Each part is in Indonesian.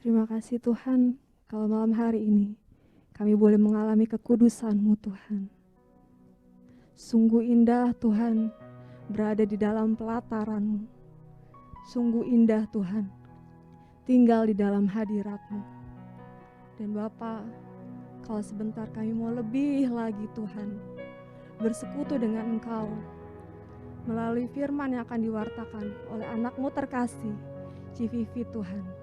Terima kasih Tuhan, kalau malam hari ini kami boleh mengalami kekudusan-Mu Tuhan. Sungguh indah Tuhan berada di dalam pelataran-Mu. Sungguh indah Tuhan tinggal di dalam hadirat-Mu. Dan Bapa, kalau sebentar kami mau lebih lagi Tuhan bersekutu dengan Engkau melalui firman yang akan diwartakan oleh anak-Mu terkasih, Civivi Tuhan.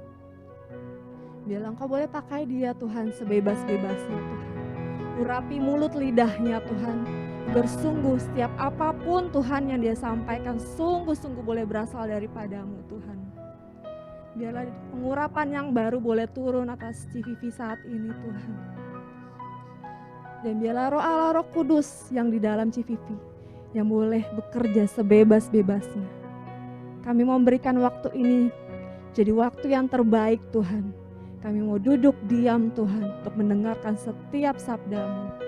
Biarlah Engkau boleh pakai dia Tuhan sebebas-bebasnya Tuhan. Urapi mulut lidahnya Tuhan. Bersungguh setiap apapun Tuhan yang dia sampaikan sungguh-sungguh boleh berasal daripada-Mu Tuhan. Biarlah pengurapan yang baru boleh turun atas CVV saat ini Tuhan. Dan biarlah roh Allah, roh kudus yang di dalam CVV yang boleh bekerja sebebas-bebasnya. Kami mau memberikan waktu ini jadi waktu yang terbaik Tuhan. Kami mau duduk diam Tuhan untuk mendengarkan setiap sabda-Mu.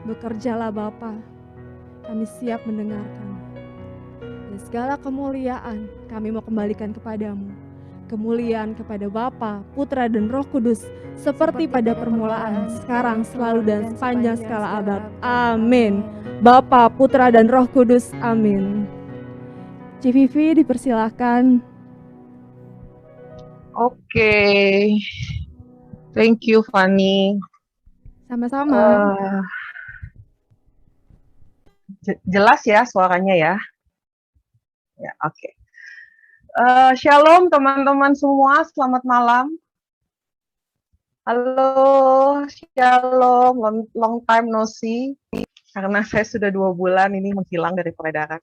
Bekerjalah Bapa, kami siap mendengarkan. Dan segala kemuliaan kami mau kembalikan kepadamu. Kemuliaan kepada Bapa, Putra dan Roh Kudus, seperti pada permulaan, sekarang, selalu, dan sepanjang segala abad. Amin. Bapa, Putra dan Roh Kudus. Amin. CVV dipersilahkan. Oke, thank you Fanny. Sama-sama. Jelas ya suaranya ya. Ya, oke. Shalom teman-teman semua, selamat malam. Halo, shalom, long time no see. Karena saya sudah 2 bulan ini menghilang dari peredaran.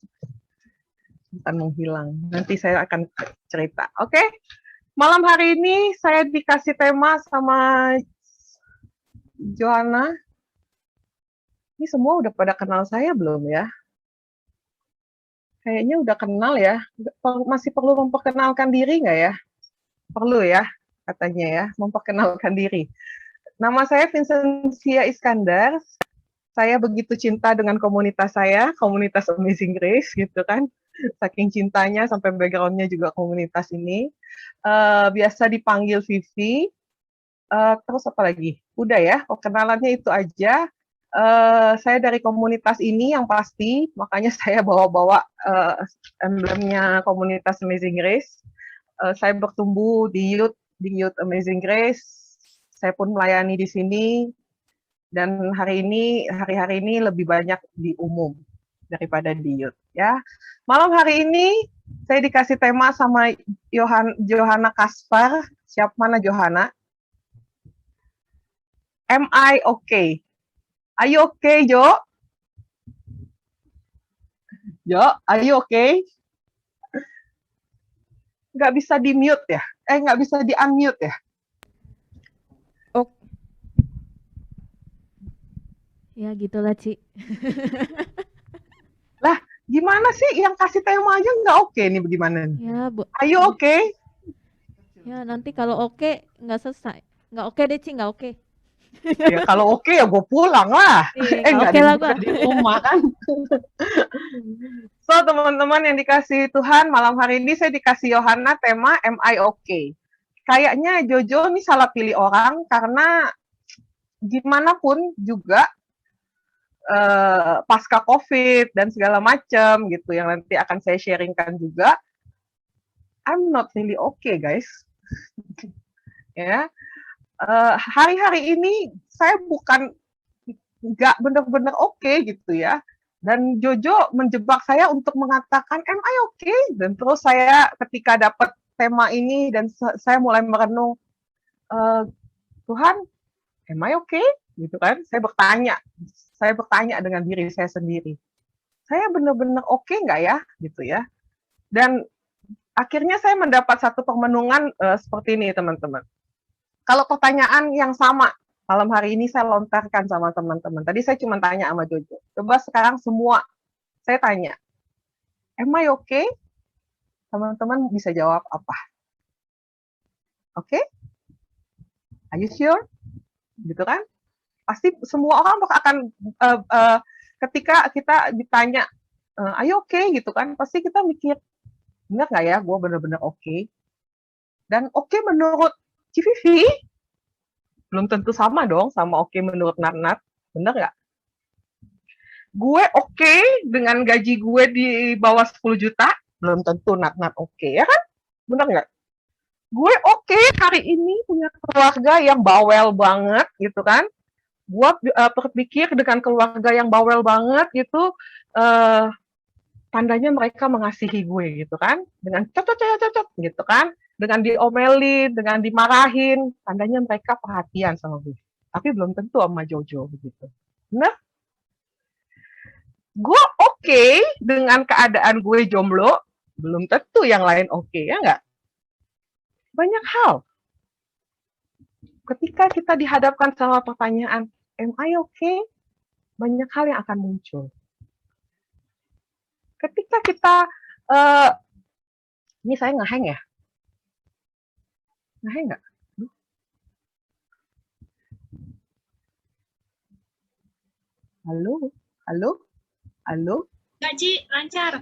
Bukan menghilang, nanti saya akan cerita. Oke, malam hari ini saya dikasih tema sama Johanna. Ini semua udah pada kenal saya belum ya? Kayaknya udah kenal ya. Masih perlu memperkenalkan diri nggak ya? Perlu ya, katanya ya, memperkenalkan diri. Nama saya Vincentia Iskandar. Saya begitu cinta dengan komunitas saya, komunitas Amazing Grace gitu kan. Saking cintanya sampai background-nya juga komunitas ini. Biasa dipanggil Vivi. Terus apa lagi? Udah ya, perkenalannya itu aja. Saya dari komunitas ini yang pasti, makanya saya bawa-bawa emblemnya komunitas Amazing Grace. Saya bertumbuh di Youth Amazing Grace. Saya pun melayani di sini. Dan hari-hari ini lebih banyak di umum daripada di youth ya. Malam hari ini saya dikasih tema sama Johanna Kaspar. Siapa mana Johanna? Am I okay? Are you okay, Jo? Jo, are you okay? Nggak bisa di mute ya? Nggak bisa di unmute ya? Oh. Ya gitulah, Ci. Lah, gimana sih yang kasih tema aja nggak oke nih bagaimana nih? Ya, Bu. Are you okay? Ya, nanti kalau oke nggak selesai. Nggak oke deh, Ci, nggak oke. Ya kalau oke ya gue pulang lah. Nggak Nggak oke lah di, gua. di rumah kan. So teman-teman yang dikasih Tuhan, malam hari ini saya dikasih Yohana tema Am I Okay? Kayaknya Jojo ini salah pilih orang karena gimana pun juga pasca COVID dan segala macam gitu yang nanti akan saya sharingkan juga, I'm not really okay guys. Ya, hari-hari ini saya bukan nggak benar-benar oke gitu ya. Dan Jojo menjebak saya untuk mengatakan am I okay? Dan terus saya ketika dapat tema ini dan saya mulai merenung, Tuhan, am I okay? Gitu kan? Saya bertanya dengan diri saya sendiri. Saya benar-benar oke nggak ya? Gitu ya. Dan akhirnya saya mendapat satu permenungan seperti ini teman-teman. Kalau pertanyaan yang sama malam hari ini saya lontarkan sama teman-teman. Tadi saya cuma tanya sama Jojo. Coba sekarang semua saya tanya, am I okay? Teman-teman bisa jawab apa? Oke? Okay? Are you sure? Gitu kan? Pasti semua orang akan ketika kita ditanya, are you okay? Gitu kan? Pasti kita mikir, benar nggak ya gue benar-benar oke? Okay? Dan oke okay menurut Civivi belum tentu sama dong sama oke menurut Nat-Nat. Bener nggak? Gue oke dengan gaji gue di bawah 10 juta, belum tentu Nat-Nat oke, ya kan? Bener nggak? Gue oke hari ini punya keluarga yang bawel banget gitu kan. Gue berpikir dengan keluarga yang bawel banget gitu, tandanya mereka mengasihi gue gitu kan. Dengan cocok gitu kan. Dengan diomelin, dengan dimarahin, tandanya mereka perhatian sama gue. Tapi belum tentu sama Jojo begitu. Bener? Gue oke dengan keadaan gue jomblo, belum tentu yang lain oke, ya nggak? Banyak hal. Ketika kita dihadapkan sama pertanyaan, am I okay? Banyak hal yang akan muncul. Ketika kita, ini saya ngehang ya? Ngehang nggak? Halo? Halo? Halo? Nggak, Ci, lancar.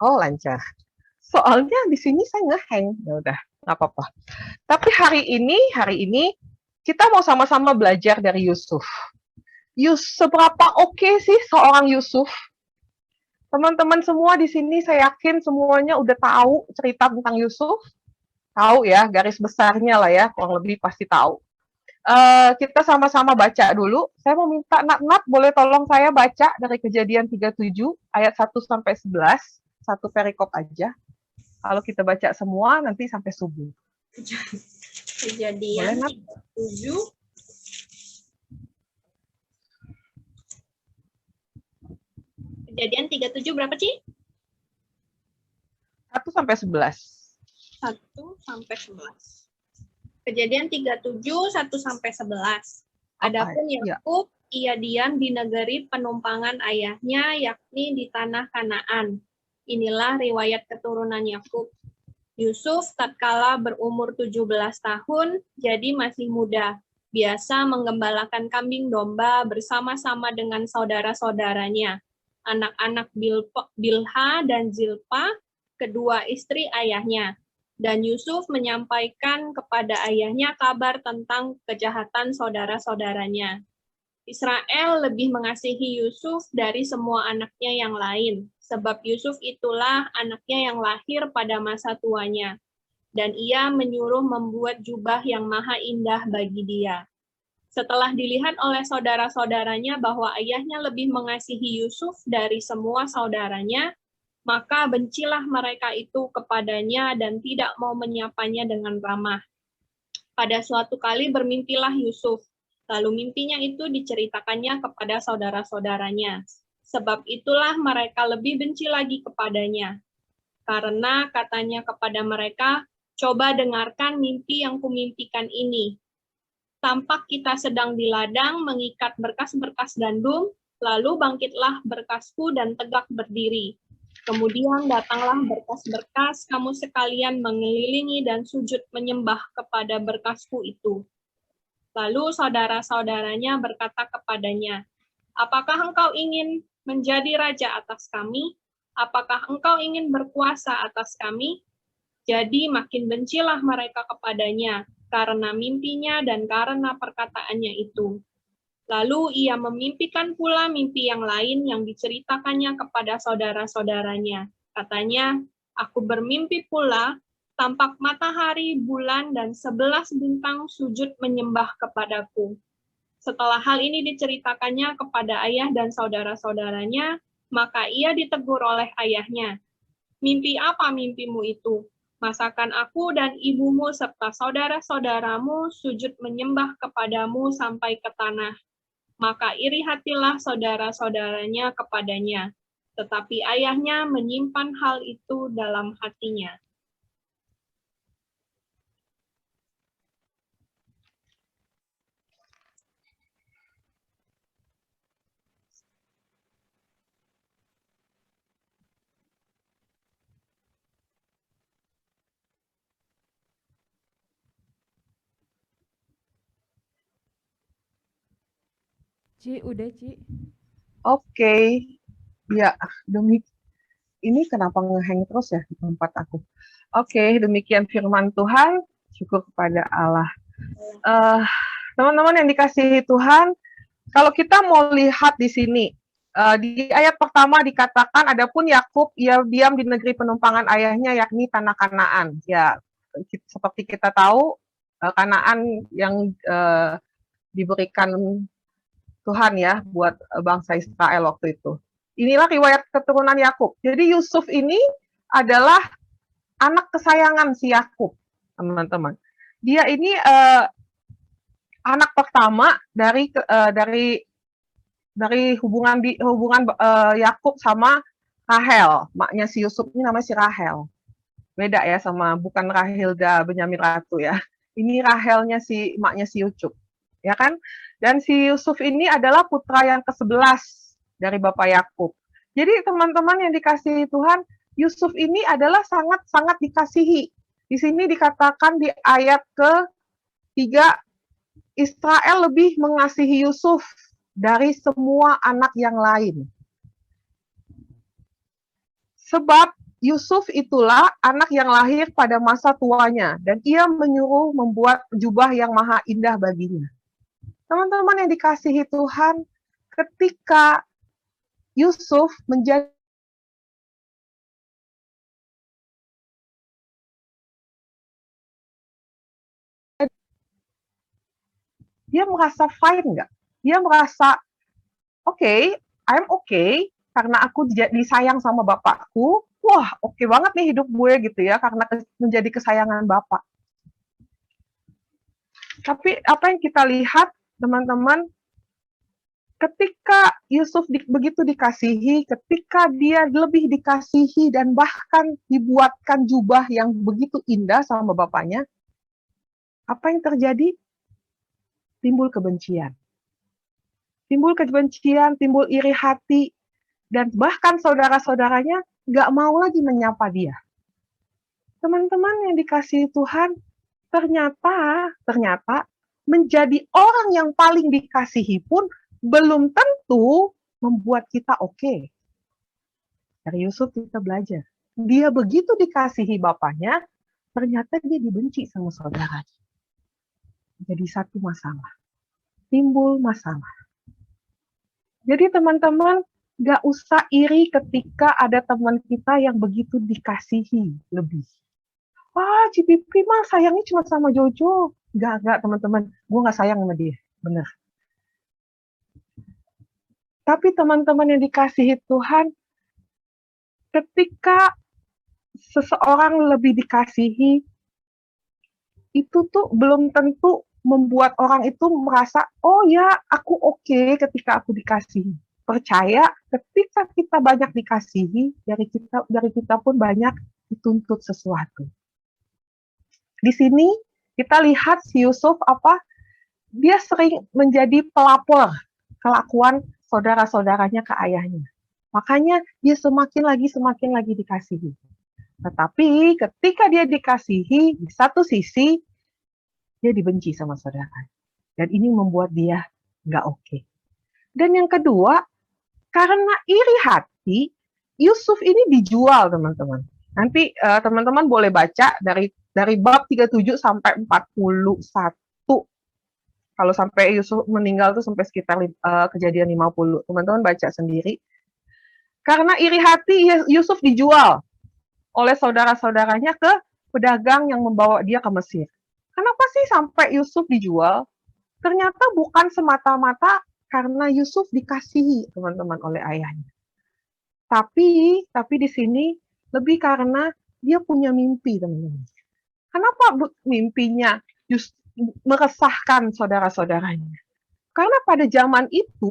Oh, lancar. Soalnya di sini saya ngehang. Ya udah, nggak apa-apa. Tapi hari ini kita mau sama-sama belajar dari Yusuf. Seberapa oke sih seorang Yusuf? Teman-teman semua di sini saya yakin semuanya udah tahu cerita tentang Yusuf. Tahu ya, garis besarnya lah ya, kurang lebih pasti tahu. Kita sama-sama baca dulu. Saya mau minta Nat-Nat, boleh tolong saya baca dari Kejadian 37 ayat 1 sampai 11, satu perikop aja. Kalau kita baca semua nanti sampai subuh. Kejadian 37. Kejadian 37 berapa, Ci? 1 sampai 11. 1 sampai 11. Kejadian 37, 1 sampai 11. Adapun Yakub, ia diam di negeri penumpangan ayahnya, yakni di tanah Kanaan. Inilah riwayat keturunan Yakub. Yusuf tatkala berumur 17 tahun, jadi masih muda. Biasa menggembalakan kambing domba bersama-sama dengan saudara-saudaranya. Anak-anak Bilha dan Zilpa, kedua istri ayahnya. Dan Yusuf menyampaikan kepada ayahnya kabar tentang kejahatan saudara-saudaranya. Israel lebih mengasihi Yusuf dari semua anaknya yang lain, sebab Yusuf itulah anaknya yang lahir pada masa tuanya. Dan ia menyuruh membuat jubah yang maha indah bagi dia. Setelah dilihat oleh saudara-saudaranya bahwa ayahnya lebih mengasihi Yusuf dari semua saudaranya, maka bencilah mereka itu kepadanya dan tidak mau menyapanya dengan ramah. Pada suatu kali bermimpilah Yusuf, lalu mimpinya itu diceritakannya kepada saudara-saudaranya. Sebab itulah mereka lebih benci lagi kepadanya. Karena katanya kepada mereka, coba dengarkan mimpi yang kumimpikan ini. Tampak kita sedang di ladang mengikat berkas-berkas gandum, lalu bangkitlah berkasku dan tegak berdiri. Kemudian datanglah berkas-berkas, kamu sekalian mengelilingi dan sujud menyembah kepada berkasku itu. Lalu saudara-saudaranya berkata kepadanya, apakah engkau ingin menjadi raja atas kami? Apakah engkau ingin berkuasa atas kami? Jadi makin bencilah mereka kepadanya, karena mimpinya dan karena perkataannya itu. Lalu ia memimpikan pula mimpi yang lain yang diceritakannya kepada saudara-saudaranya. Katanya, aku bermimpi pula, tampak matahari, bulan, dan 11 bintang sujud menyembah kepadaku. Setelah hal ini diceritakannya kepada ayah dan saudara-saudaranya, maka ia ditegur oleh ayahnya. Mimpi apa mimpimu itu? Masakan aku dan ibumu serta saudara-saudaramu sujud menyembah kepadamu sampai ke tanah. Maka iri hatilah saudara-saudaranya kepadanya. Tetapi ayahnya menyimpan hal itu dalam hatinya. Ci, udah Ci. Oke. Ya, ini kenapa ngehang terus ya di tempat aku. Oke, demikian firman Tuhan. Syukur kepada Allah. Teman-teman yang dikasihi Tuhan, kalau kita mau lihat di sini, di ayat pertama dikatakan, adapun Yakub ia diam di negeri penumpangan ayahnya, yakni tanah Kanaan. Ya, seperti kita tahu, Kanaan yang diberikan Tuhan ya buat bangsa Israel waktu itu. Inilah riwayat keturunan Yakub. Jadi Yusuf ini adalah anak kesayangan si Yakub, teman-teman. Dia ini anak pertama dari hubungan Yakub sama Rahel. Maknya si Yusuf ini namanya si Rahel. Beda ya sama, bukan Rahilda Benyamin Ratu ya. Ini Rahelnya maknya si Yusuf. Ya kan? Dan si Yusuf ini adalah putra yang ke-11 dari Bapak Yakub. Jadi teman-teman yang dikasihi Tuhan, Yusuf ini adalah sangat-sangat dikasihi. Di sini dikatakan di ayat ke-3, Israel lebih mengasihi Yusuf dari semua anak yang lain. Sebab Yusuf itulah anak yang lahir pada masa tuanya, dan ia menyuruh membuat jubah yang maha indah baginya. Teman-teman yang dikasihi Tuhan, ketika Yusuf menjadi dia merasa fine nggak? Dia merasa okay, I'm okay, karena aku disayang sama bapakku. Wah, oke banget nih hidup gue gitu ya, karena menjadi kesayangan bapak. Tapi apa yang kita lihat, teman-teman, ketika Yusuf begitu dikasihi, ketika dia lebih dikasihi dan bahkan dibuatkan jubah yang begitu indah sama bapaknya, apa yang terjadi? Timbul kebencian. Timbul kebencian, timbul iri hati, dan bahkan saudara-saudaranya nggak mau lagi menyapa dia. Teman-teman yang dikasihi Tuhan, ternyata menjadi orang yang paling dikasihi pun belum tentu membuat kita oke. Dari Yusuf kita belajar. Dia begitu dikasihi bapaknya, ternyata dia dibenci sama saudaranya. Jadi satu masalah. Timbul masalah. Jadi teman-teman, gak usah iri ketika ada teman kita yang begitu dikasihi lebih. Wah, Cipipi mah sayangnya cuma sama Jojo. Gak teman-teman. Gue gak sayang sama dia. Bener. Tapi teman-teman yang dikasihi Tuhan, ketika seseorang lebih dikasihi, itu tuh belum tentu membuat orang itu merasa, oh ya, aku oke ketika aku dikasihi. Percaya, ketika kita banyak dikasihi, dari kita pun banyak dituntut sesuatu. Di sini kita lihat si Yusuf dia sering menjadi pelapor kelakuan saudara-saudaranya ke ayahnya. Makanya dia semakin lagi dikasihi. Tetapi ketika dia dikasihi, di satu sisi dia dibenci sama saudara. Dan ini membuat dia nggak oke. Dan yang kedua, karena iri hati, Yusuf ini dijual, teman-teman. Nanti teman-teman boleh baca dari bab 37 sampai 41. Kalau sampai Yusuf meninggal tuh sampai sekitar kejadian 50. Teman-teman baca sendiri. Karena iri hati, Yusuf dijual oleh saudara-saudaranya ke pedagang yang membawa dia ke Mesir. Kenapa sih sampai Yusuf dijual? Ternyata bukan semata-mata karena Yusuf dikasihi, teman-teman, oleh ayahnya. Tapi di sini lebih karena dia punya mimpi, teman-teman. Kenapa mimpinya meresahkan saudara-saudaranya? Karena pada zaman itu,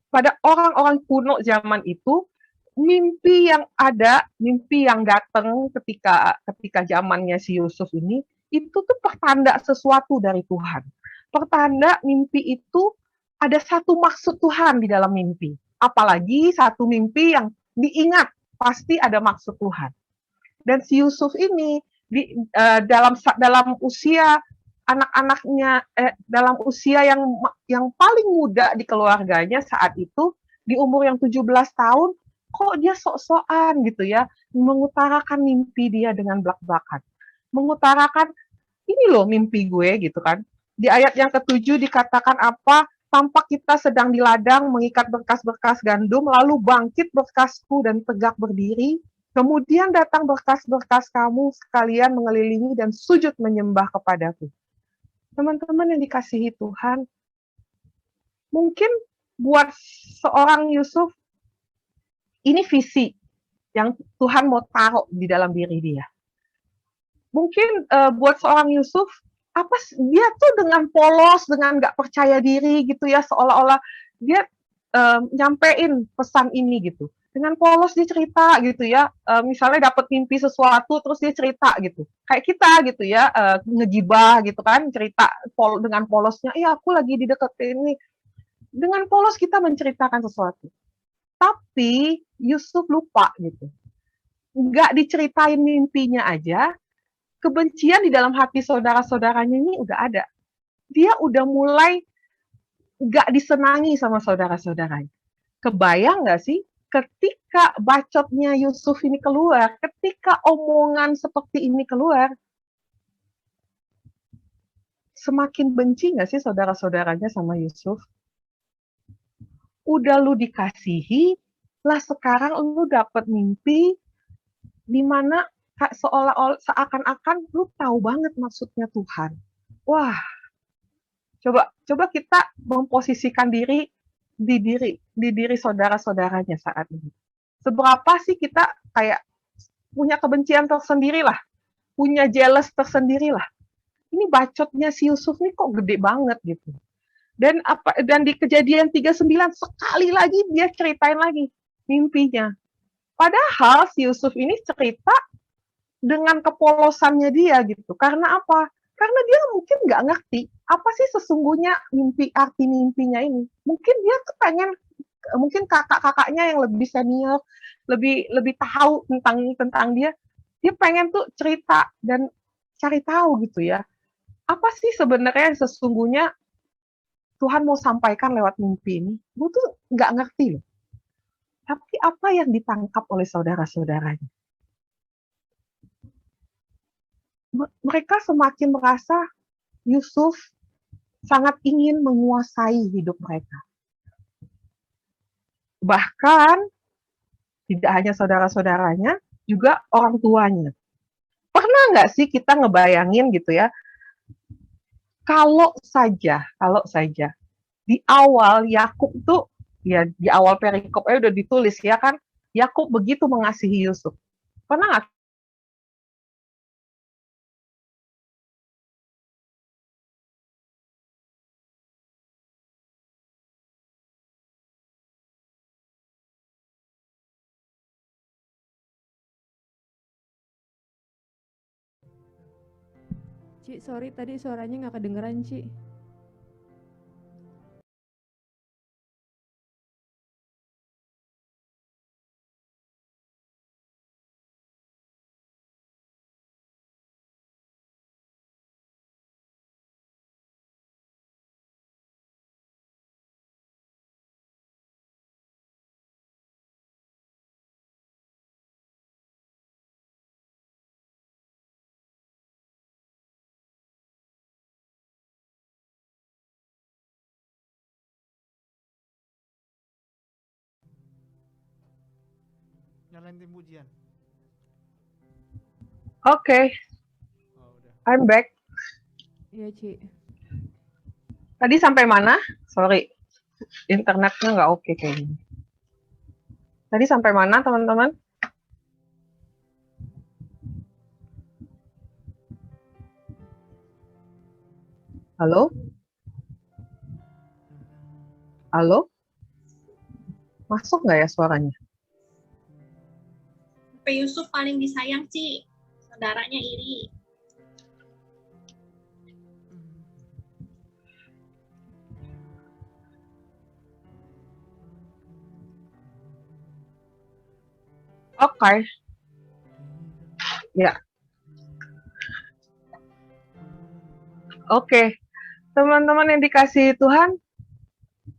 pada orang-orang kuno zaman itu, mimpi yang datang ketika zamannya si Yusuf ini, itu tuh pertanda sesuatu dari Tuhan. Pertanda mimpi itu ada satu maksud Tuhan di dalam mimpi. Apalagi satu mimpi yang diingat, pasti ada maksud Tuhan. Dan si Yusuf ini dalam usia anak-anaknya, dalam usia yang paling muda di keluarganya saat itu, di umur yang 17 tahun, kok dia sok-sokan gitu ya, mengutarakan mimpi dia dengan belak-belakan. Mengutarakan, ini loh mimpi gue gitu kan. Di ayat yang ke-7 dikatakan apa? Tampak kita sedang di ladang mengikat berkas-berkas gandum, lalu bangkit berkasku dan tegak berdiri. Kemudian datang berkas-berkas kamu sekalian mengelilingi dan sujud menyembah kepadaku. Teman-teman yang dikasihi Tuhan, mungkin buat seorang Yusuf, ini visi yang Tuhan mau taruh di dalam diri dia. Mungkin buat seorang Yusuf, apa dia tuh dengan polos, dengan nggak percaya diri gitu ya, seolah-olah dia nyampein pesan ini gitu. Dengan polos dia cerita gitu ya, misalnya dapat mimpi sesuatu terus dia cerita gitu. Kayak kita gitu ya, ngegibah gitu kan, cerita dengan polosnya, iya aku lagi dideketin ini. Dengan polos kita menceritakan sesuatu. Tapi Yusuf lupa gitu. Nggak diceritain mimpinya aja, kebencian di dalam hati saudara-saudaranya ini udah ada. Dia udah mulai nggak disenangi sama saudara-saudaranya. Kebayang nggak sih ketika bacotnya Yusuf ini keluar, ketika omongan seperti ini keluar, semakin benci nggak sih saudara-saudaranya sama Yusuf? Udah lu dikasihi, lah sekarang lu dapet mimpi di mana seolah-olah seakan-akan lu tahu banget maksudnya Tuhan. Wah, coba kita memposisikan diri di diri saudara-saudaranya saat ini. Seberapa sih kita kayak punya kebencian tersendiri lah, punya jealous tersendiri lah. Ini bacotnya si Yusuf nih kok gede banget gitu. Dan di Kejadian 39 sekali lagi dia ceritain lagi mimpinya. Padahal si Yusuf ini cerita dengan kepolosannya dia gitu. Karena apa? Karena dia mungkin nggak ngerti apa sih sesungguhnya arti mimpinya ini. Mungkin dia pengen, mungkin kakak-kakaknya yang lebih senior, lebih tahu tentang dia pengen tuh cerita dan cari tahu gitu ya. Apa sih sebenarnya yang sesungguhnya Tuhan mau sampaikan lewat mimpi ini? Gue tuh nggak ngerti loh. Tapi apa yang ditangkap oleh saudara-saudaranya? Mereka semakin merasa Yusuf sangat ingin menguasai hidup mereka. Bahkan tidak hanya saudara-saudaranya, juga orang tuanya. Pernah nggak sih kita ngebayangin gitu ya, kalau saja di awal Yakub tuh, ya di awal perikopnya udah ditulis ya kan, Yakub begitu mengasihi Yusuf. Pernah nggak? Ci, sorry tadi suaranya nggak kedengeran, Ci. Nyalain tim pujian. Oke, I'm back. Iya, Ci. Tadi sampai mana? Sorry, internetnya nggak oke kayaknya. Tadi sampai mana, teman-teman? Halo? Halo? Masuk nggak ya suaranya? Sampai Yusuf paling disayang, Ci. Saudaranya iri. Oke. Ya. Oke. Teman-teman yang dikasihi Tuhan,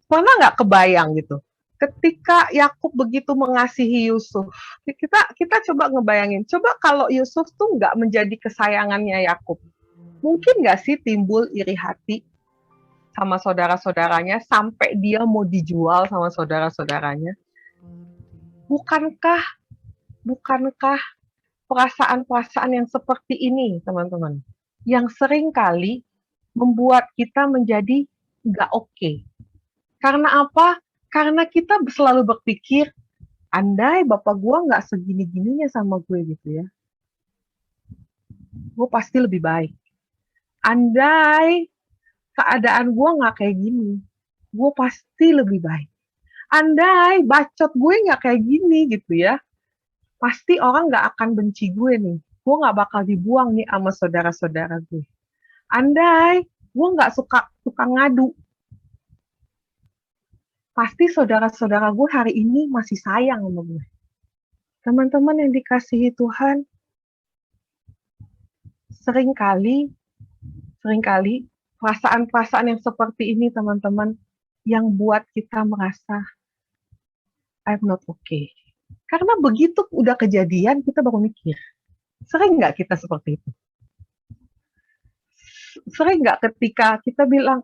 pernah nggak kebayang gitu? ketika Yakub begitu mengasihi Yusuf, kita coba ngebayangin, coba kalau Yusuf tuh nggak menjadi kesayangannya Yakub, mungkin nggak sih timbul iri hati sama saudara-saudaranya sampai dia mau dijual sama saudara-saudaranya? Bukankah perasaan-perasaan yang seperti ini, teman-teman, yang sering kali membuat kita menjadi nggak oke. Karena apa? Karena kita selalu berpikir, andai bapak gue nggak segini-gininya sama gue gitu ya, gue pasti lebih baik. Andai keadaan gue nggak kayak gini, gue pasti lebih baik. Andai bacot gue nggak kayak gini gitu ya, pasti orang nggak akan benci gue nih. Gue nggak bakal dibuang nih sama saudara-saudara gue. Andai gue nggak suka ngadu, pasti saudara-saudara gue hari ini masih sayang sama gue. Teman-teman yang dikasihi Tuhan, seringkali perasaan-perasaan yang seperti ini, teman-teman, yang buat kita merasa I'm not okay. Karena begitu udah kejadian, kita baru mikir. Sering nggak kita seperti itu? Sering nggak ketika kita bilang,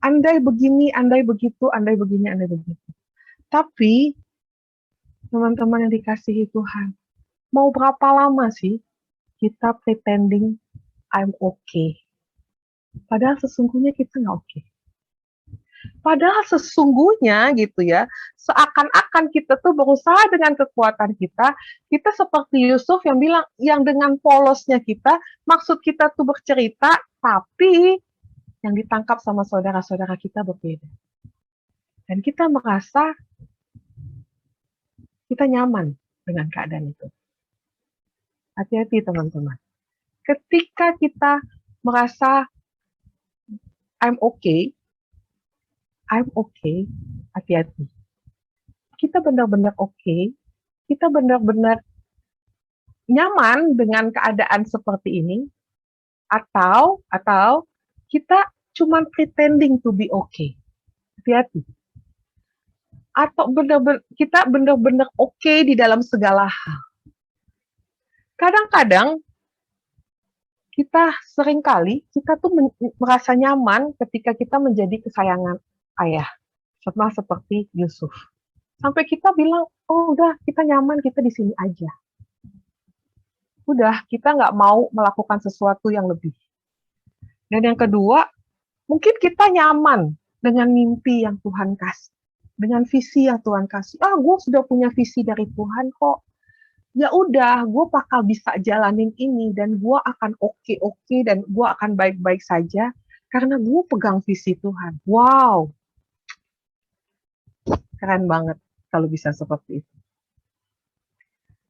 andai begini, andai begitu, andai begini, andai begitu. Tapi, teman-teman yang dikasihi Tuhan, mau berapa lama sih kita pretending I'm okay? Padahal sesungguhnya kita nggak okay. Padahal sesungguhnya gitu ya, seakan-akan kita tuh berusaha dengan kekuatan kita seperti Yusuf yang bilang, yang dengan polosnya kita, maksud kita tuh bercerita, tapi yang ditangkap sama saudara-saudara kita berbeda. Dan kita merasa kita nyaman dengan keadaan itu. Hati-hati teman-teman. Ketika kita merasa I'm okay, hati-hati. Kita benar-benar okay, kita benar-benar nyaman dengan keadaan seperti ini, atau kita cuma pretending to be okay. Hati-hati. Atau kita benar-benar okay di dalam segala hal. Kadang-kadang kita seringkali kita tuh merasa nyaman ketika kita menjadi kesayangan ayah, sama seperti Yusuf. Sampai kita bilang, oh udah kita nyaman, kita di sini aja. Udah, kita nggak mau melakukan sesuatu yang lebih. Dan yang kedua, mungkin kita nyaman dengan mimpi yang Tuhan kasih, dengan visi yang Tuhan kasih. Gue sudah punya visi dari Tuhan kok. Ya udah, gue bakal bisa jalanin ini dan gue akan oke, dan gue akan baik-baik saja karena gue pegang visi Tuhan. Wow, keren banget kalau bisa seperti itu.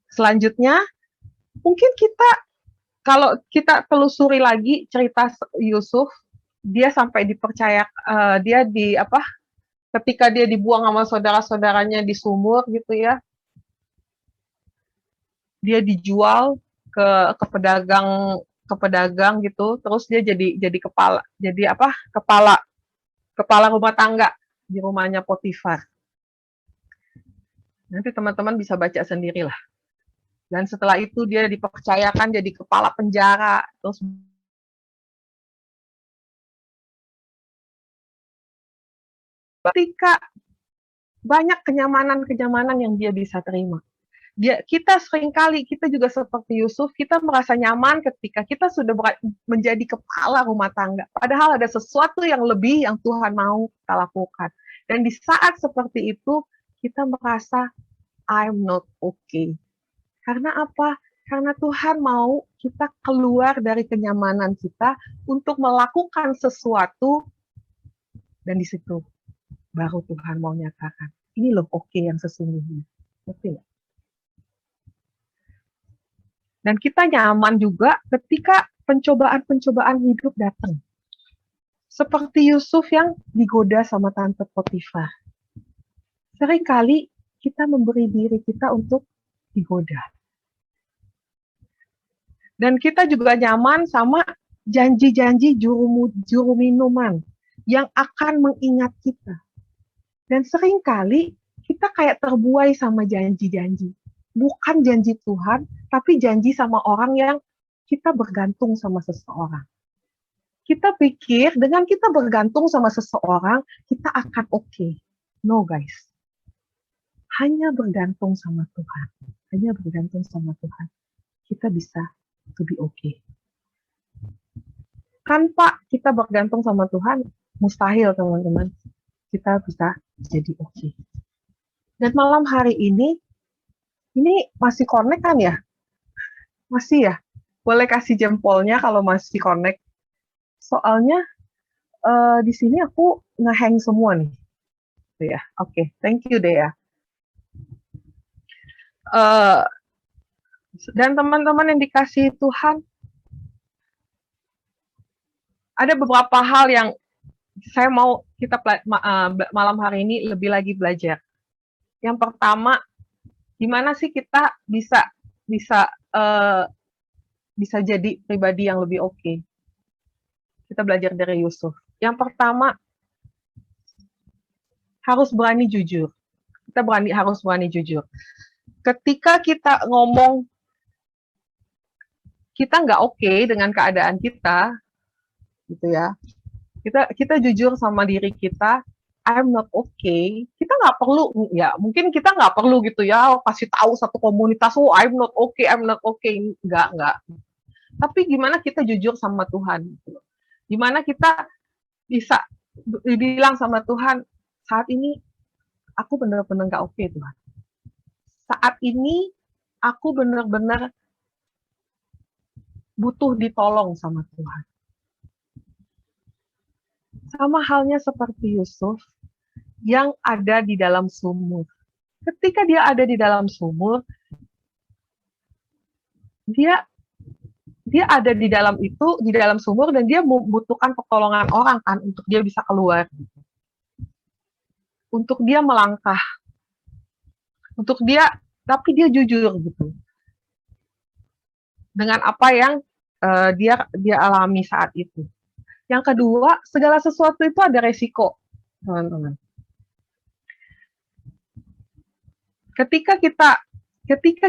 Selanjutnya, mungkin kalau kita telusuri lagi cerita Yusuf, dia sampai dipercaya, ketika dia dibuang sama saudara-saudaranya di sumur gitu ya, dia dijual ke pedagang gitu, terus dia jadi kepala rumah tangga di rumahnya Potifar. Nanti teman-teman bisa baca sendirilah. Dan setelah itu dia dipercayakan jadi kepala penjara, terus ketika banyak kenyamanan yang dia bisa terima. Kita seringkali, kita juga seperti Yusuf, kita merasa nyaman ketika kita sudah menjadi kepala rumah tangga. Padahal ada sesuatu yang lebih yang Tuhan mau kita lakukan. Dan di saat seperti itu, kita merasa, I'm not okay. Karena apa? Karena Tuhan mau kita keluar dari kenyamanan kita untuk melakukan sesuatu, dan di situ baru Tuhan mau nyatakan, ini loh oke yang sesungguhnya. Oke nggak? Dan kita nyaman juga ketika pencobaan-pencobaan hidup datang. Seperti Yusuf yang digoda sama tante Potifar. Seringkali kita memberi diri kita untuk digoda. Dan kita juga nyaman sama janji-janji juru minuman yang akan mengingat kita. Dan seringkali kita kayak terbuai sama janji-janji. Bukan janji Tuhan, tapi janji sama orang yang kita bergantung sama seseorang. Kita pikir dengan kita bergantung sama seseorang, kita akan oke. No guys. Hanya bergantung sama Tuhan. Hanya bergantung sama Tuhan. Kita bisa lebih oke. Tanpa kita bergantung sama Tuhan, mustahil teman-teman. Kita bisa jadi oke. Dan malam hari ini masih connect kan ya? Masih ya? Boleh kasih jempolnya kalau masih connect. Soalnya di sini aku nge-hang semua nih. Ya, oke. Thank you deh ya. Dan teman-teman yang dikasihi Tuhan, ada beberapa hal yang saya mau kita malam hari ini lebih lagi belajar. Yang pertama, gimana sih kita bisa jadi pribadi yang lebih oke? Kita belajar dari Yusuf. Yang pertama, harus berani jujur. Kita harus berani jujur. Ketika kita ngomong kita nggak oke dengan keadaan kita, gitu ya. Kita jujur sama diri kita, I'm not okay. Kita nggak perlu, ya mungkin kita nggak perlu gitu ya, kasih tahu satu komunitas, oh I'm not okay, I'm not okay. Nggak. Tapi gimana kita jujur sama Tuhan? Gimana kita bisa bilang sama Tuhan, saat ini aku benar-benar nggak oke Tuhan. Saat ini aku benar-benar butuh ditolong sama Tuhan. Sama halnya seperti Yusuf yang ada di dalam sumur. Ketika dia ada di dalam sumur, dia ada di dalam sumur dan dia membutuhkan pertolongan orang kan untuk dia bisa keluar. Untuk dia melangkah. Tapi dia jujur gitu. Dengan apa yang dia alami saat itu. Yang kedua, segala sesuatu itu ada resiko, teman-teman. Ketika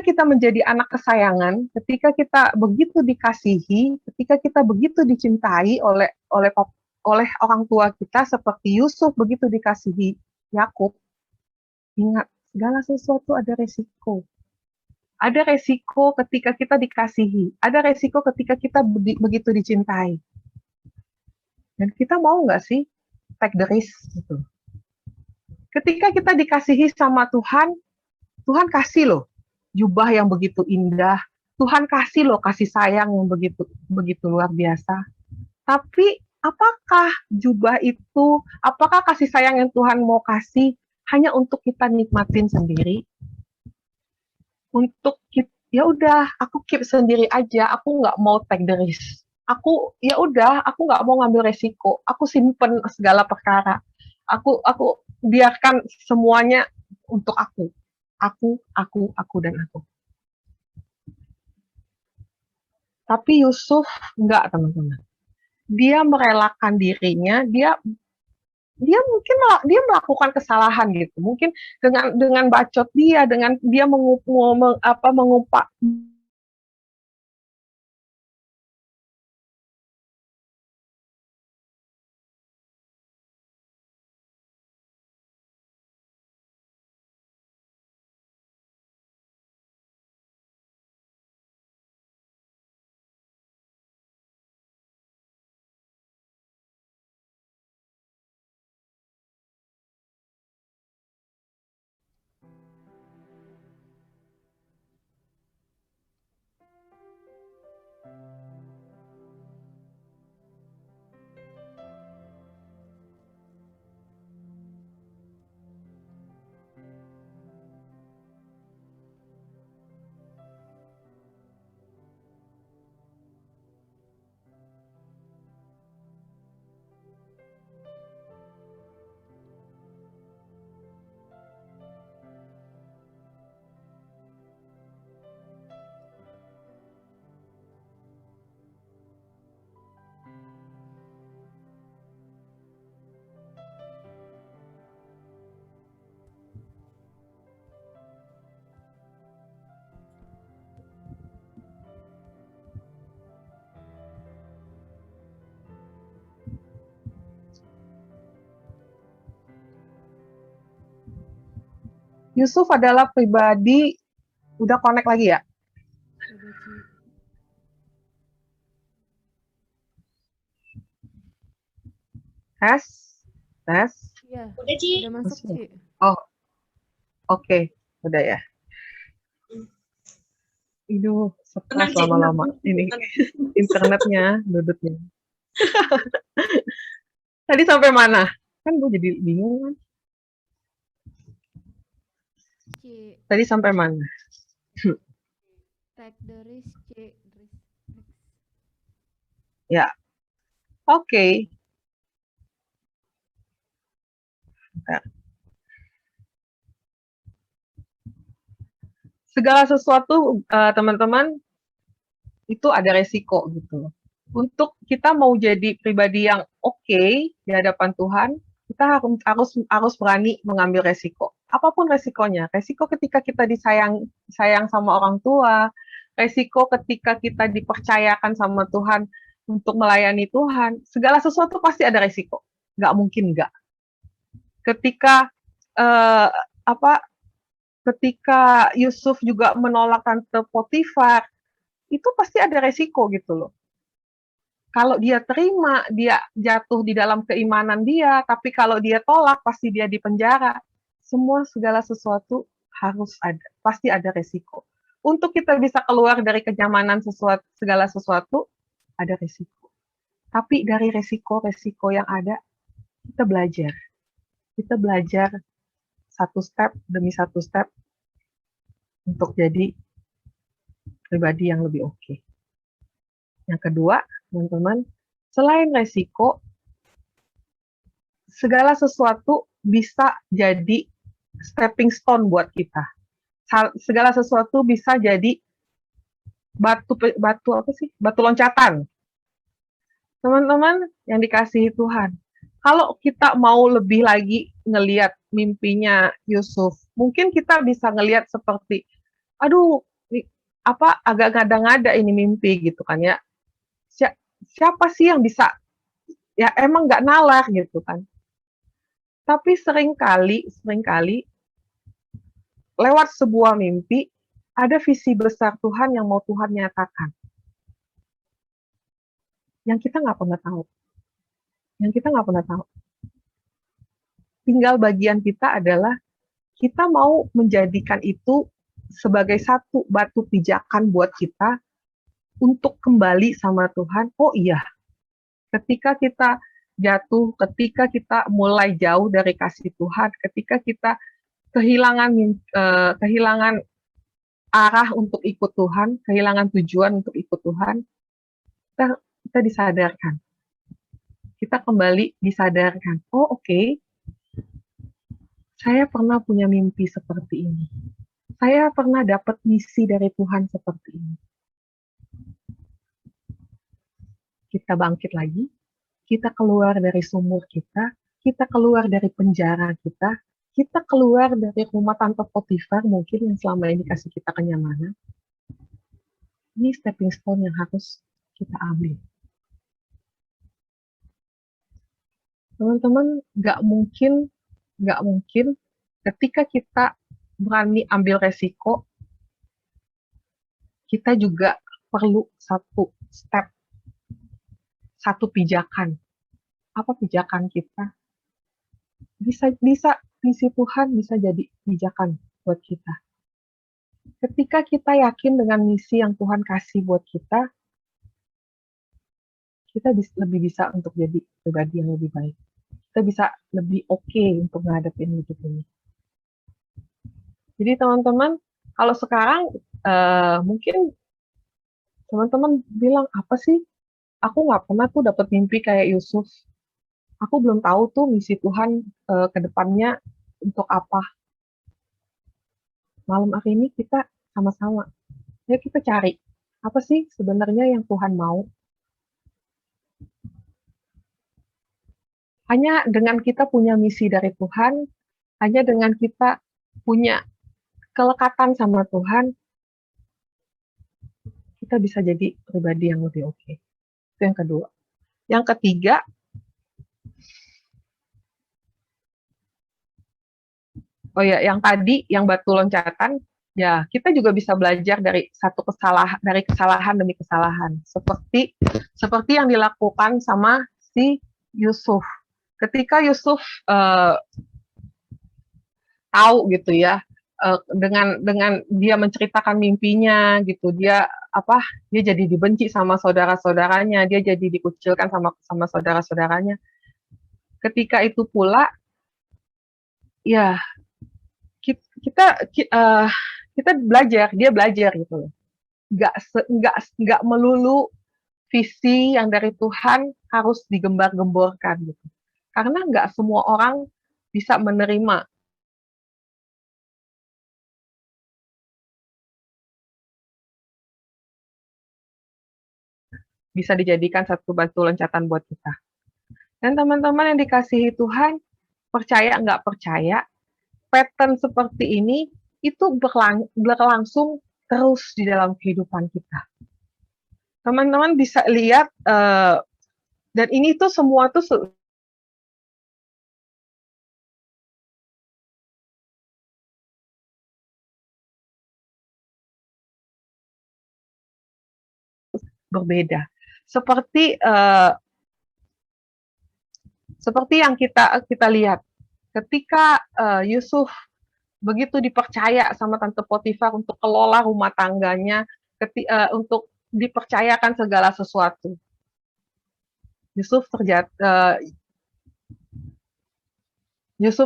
kita menjadi anak kesayangan, ketika kita begitu dikasihi, ketika kita begitu dicintai oleh orang tua kita, seperti Yusuf begitu dikasihi Yakub, ingat, segala sesuatu ada resiko. Ada resiko ketika kita dikasihi, ada resiko ketika kita begitu dicintai. Dan kita mau nggak sih take the risk gitu. Ketika kita dikasihi sama Tuhan, Tuhan kasih loh jubah yang begitu indah. Tuhan kasih loh kasih sayang yang begitu luar biasa. Tapi apakah jubah itu, apakah kasih sayang yang Tuhan mau kasih hanya untuk kita nikmatin sendiri? Untuk ya udah, aku keep sendiri aja, aku nggak mau take the risk. Aku nggak mau ngambil resiko. Aku simpen segala perkara. Aku biarkan semuanya untuk aku. Aku dan aku. Tapi Yusuf enggak, teman-teman. Dia merelakan dirinya, dia mungkin dia melakukan kesalahan gitu. Mungkin dengan bacot dengan dia mengumpat Yusuf adalah pribadi, udah connect lagi ya? Udah, Ci. Tes, tes. Iya, Udah, Ci. udah masuk, Masuk. Ci. Oh, oke, udah ya. Aduh, Tenang, stres Ci. lama-lama. Tenang. Ini Tenang. internetnya, duduknya. Tadi sampai mana? Kan gue jadi bingung kan. Ci, Tadi sampai mana? take the risk, Ci. Ya, oke. Bentar. Segala sesuatu, teman-teman, itu ada resiko gitu. Untuk kita mau jadi pribadi yang oke di hadapan Tuhan, kita harus berani mengambil resiko. Apapun resikonya. Resiko ketika kita sayang sama orang tua, resiko ketika kita dipercayakan sama Tuhan untuk melayani Tuhan. Segala sesuatu pasti ada resiko. Nggak mungkin nggak. Ketika ketika Yusuf juga menolak Tante Potifar, itu pasti ada resiko gitu loh. Kalau dia terima, dia jatuh di dalam keimanan dia, tapi kalau dia tolak, pasti dia di penjara. Segala sesuatu harus ada, pasti ada resiko. Untuk kita bisa keluar dari kenyamanan segala sesuatu, ada resiko. Tapi dari resiko-resiko yang ada, kita belajar. Kita belajar satu step demi satu step untuk jadi pribadi yang lebih oke. Yang kedua, teman-teman, selain resiko, segala sesuatu bisa jadi stepping stone buat kita. Segala sesuatu bisa jadi batu loncatan. Teman-teman yang dikasihi Tuhan, kalau kita mau lebih lagi ngelihat mimpinya Yusuf, mungkin kita bisa ngelihat seperti, aduh, agak ngada-ngada ini mimpi gitu kan ya. Siapa sih yang bisa, ya emang nggak nalar gitu kan. Tapi seringkali lewat sebuah mimpi, ada visi besar Tuhan yang mau Tuhan nyatakan. Yang kita nggak pernah tahu. Tinggal bagian kita adalah, kita mau menjadikan itu sebagai satu batu pijakan buat kita, untuk kembali sama Tuhan. Oh iya, ketika kita jatuh, ketika kita mulai jauh dari kasih Tuhan, ketika kita kehilangan arah untuk ikut Tuhan, kehilangan tujuan untuk ikut Tuhan, kita disadarkan. Kita kembali disadarkan. Oh oke, saya pernah punya mimpi seperti ini. Saya pernah dapat misi dari Tuhan seperti ini. Kita bangkit lagi, kita keluar dari sumur kita keluar dari penjara kita keluar dari rumah Tante Potifar mungkin yang selama ini kasih kita kenyamanan. Ini stepping stone yang harus kita ambil. Teman-teman, nggak mungkin ketika kita berani ambil resiko, kita juga perlu satu step, satu pijakan. Apa pijakan kita? Bisa misi Tuhan bisa jadi pijakan buat kita. Ketika kita yakin dengan misi yang Tuhan kasih buat kita lebih bisa untuk jadi pribadi yang lebih baik. Kita bisa lebih oke untuk menghadapi hidup ini. Jadi teman-teman, kalau sekarang mungkin teman-teman bilang, apa sih? Aku nggak pernah tuh dapat mimpi kayak Yusuf. Aku belum tahu tuh misi Tuhan ke depannya untuk apa. Malam hari ini kita sama-sama, ya kita cari, apa sih sebenarnya yang Tuhan mau. Hanya dengan kita punya misi dari Tuhan, hanya dengan kita punya kelekatan sama Tuhan, kita bisa jadi pribadi yang lebih oke. Itu yang kedua. Yang ketiga, Oh ya, yang tadi, yang batu loncatan, ya kita juga bisa belajar dari kesalahan demi kesalahan, seperti yang dilakukan sama si Yusuf. Ketika Yusuf tahu gitu ya, dengan dia menceritakan mimpinya gitu, dia jadi dibenci sama saudara-saudaranya, dia jadi dikucilkan sama saudara-saudaranya. Ketika itu pula, ya kita belajar, dia belajar gitu loh. Nggak melulu visi yang dari Tuhan harus digembar-gemborkan gitu. Karena nggak semua orang bisa menerima. Bisa dijadikan satu batu loncatan buat kita. Dan teman-teman yang dikasihi Tuhan, percaya nggak percaya, pattern seperti ini itu berlangsung terus di dalam kehidupan kita. Teman-teman bisa lihat, dan ini tuh semua tuh berbeda. Seperti yang kita lihat ketika Yusuf begitu dipercaya sama Tante Potifar untuk kelola rumah tangganya, untuk dipercayakan segala sesuatu. Yusuf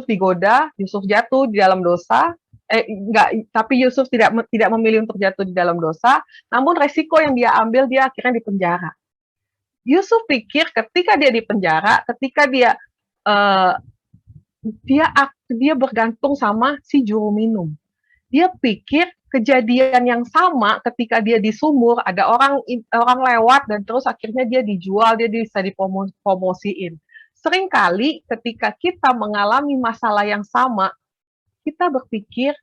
digoda, Yusuf jatuh di dalam dosa. Tapi Yusuf tidak memilih untuk jatuh di dalam dosa. Namun resiko yang dia ambil, dia akhirnya dipenjara. Yusuf pikir ketika dia dipenjara, ketika dia bergantung sama si juru minum. Dia pikir kejadian yang sama ketika dia di sumur, ada orang lewat dan terus akhirnya dia dijual, dia bisa dipromosiin. Seringkali ketika kita mengalami masalah yang sama, kita berpikir,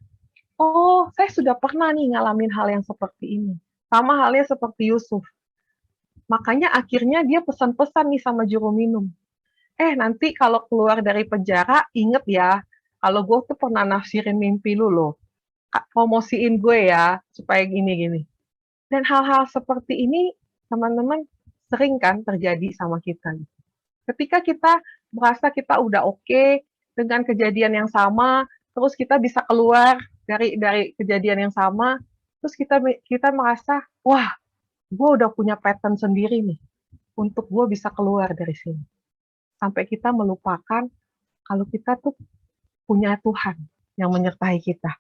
oh saya sudah pernah nih ngalamin hal yang seperti ini. Sama halnya seperti Yusuf. Makanya akhirnya dia pesan-pesan nih sama juru minum. Nanti kalau keluar dari penjara, inget ya, kalau gue tuh pernah nafsirin mimpi lu loh. Promosiin gue ya, supaya gini-gini. Dan hal-hal seperti ini, teman-teman, sering kan terjadi sama kita. Ketika kita merasa kita udah oke dengan kejadian yang sama, terus kita bisa keluar dari kejadian yang sama, terus kita merasa, wah, gue udah punya pattern sendiri nih, untuk gue bisa keluar dari sini. Sampai kita melupakan kalau kita tuh punya Tuhan yang menyertai kita.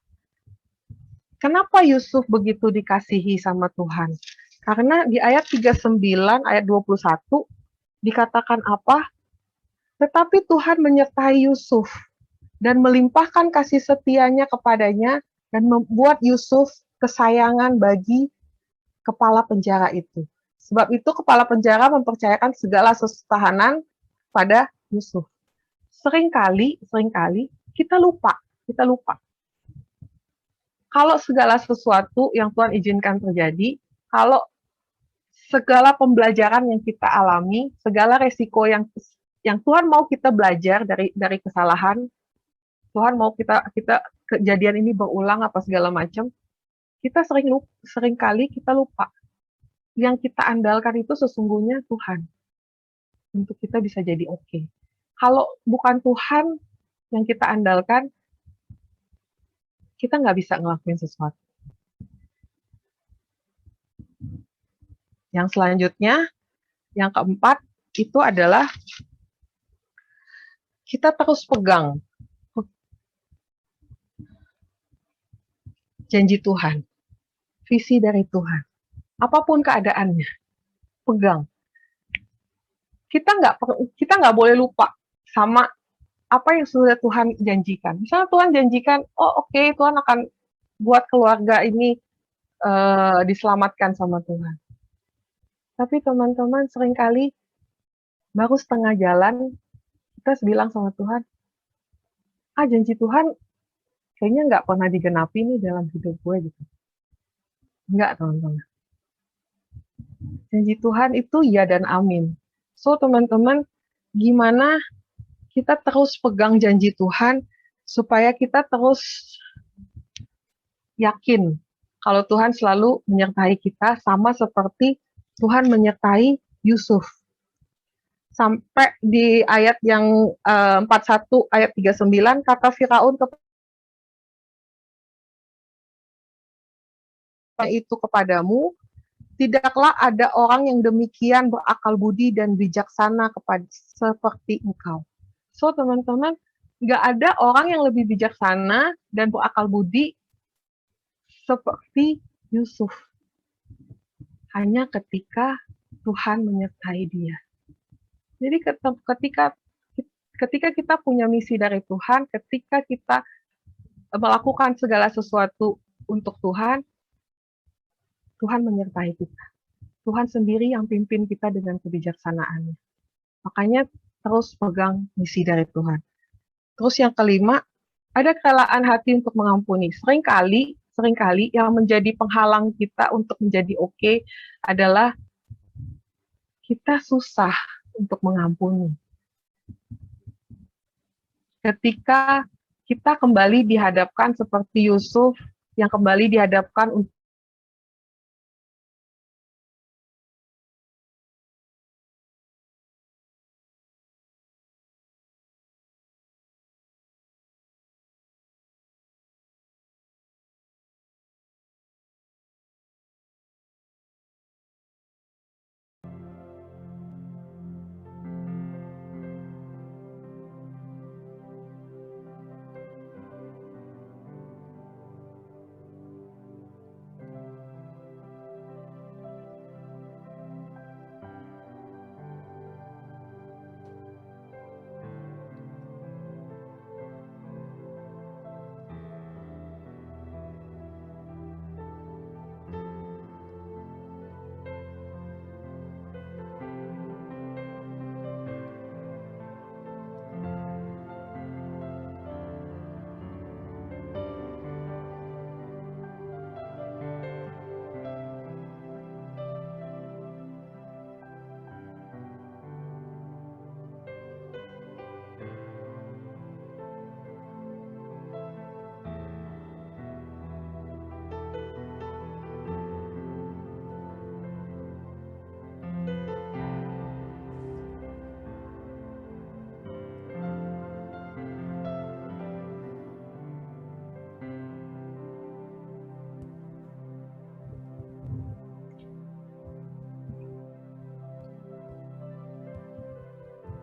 Kenapa Yusuf begitu dikasihi sama Tuhan? Karena di ayat 39, ayat 21, dikatakan apa? Tetapi Tuhan menyertai Yusuf dan melimpahkan kasih setianya kepadanya dan membuat Yusuf kesayangan bagi kepala penjara itu. Sebab itu kepala penjara mempercayakan segala tahanan pada Yusuf. Seringkali kita lupa. Kalau segala sesuatu yang Tuhan izinkan terjadi, kalau segala pembelajaran yang kita alami, segala resiko yang Tuhan mau kita belajar dari kesalahan, Tuhan mau kita kejadian ini berulang apa segala macam, kita seringkali kita lupa. Yang kita andalkan itu sesungguhnya Tuhan. Untuk kita bisa jadi oke. Kalau bukan Tuhan yang kita andalkan, kita nggak bisa ngelakuin sesuatu. Yang selanjutnya, yang keempat, itu adalah kita terus pegang janji Tuhan, visi dari Tuhan. Apapun keadaannya, pegang. Kita nggak boleh lupa sama apa yang sudah Tuhan janjikan. Misalnya Tuhan janjikan, oh oke, Tuhan akan buat keluarga ini diselamatkan sama Tuhan. Tapi teman-teman seringkali baru setengah jalan kita bilang sama Tuhan, janji Tuhan kayaknya nggak pernah digenapi nih dalam hidup gue gitu. Enggak, teman-teman. Janji Tuhan itu ya dan amin. So teman-teman, gimana kita terus pegang janji Tuhan supaya kita terus yakin kalau Tuhan selalu menyertai kita, sama seperti Tuhan menyertai Yusuf. Sampai di ayat yang 41 ayat 39, kata Firaun itu kepadamu, tidaklah ada orang yang demikian berakal budi dan bijaksana seperti engkau. So teman-teman, nggak ada orang yang lebih bijaksana dan berakal budi seperti Yusuf. Hanya ketika Tuhan menyertai dia. Jadi ketika kita punya misi dari Tuhan, ketika kita melakukan segala sesuatu untuk Tuhan, Tuhan menyertai kita. Tuhan sendiri yang pimpin kita dengan kebijaksanaannya. Makanya terus pegang misi dari Tuhan. Terus yang kelima, ada kerelaan hati untuk mengampuni. Seringkali yang menjadi penghalang kita untuk menjadi oke adalah kita susah untuk mengampuni. Ketika kita kembali dihadapkan seperti Yusuf, yang kembali dihadapkan untuk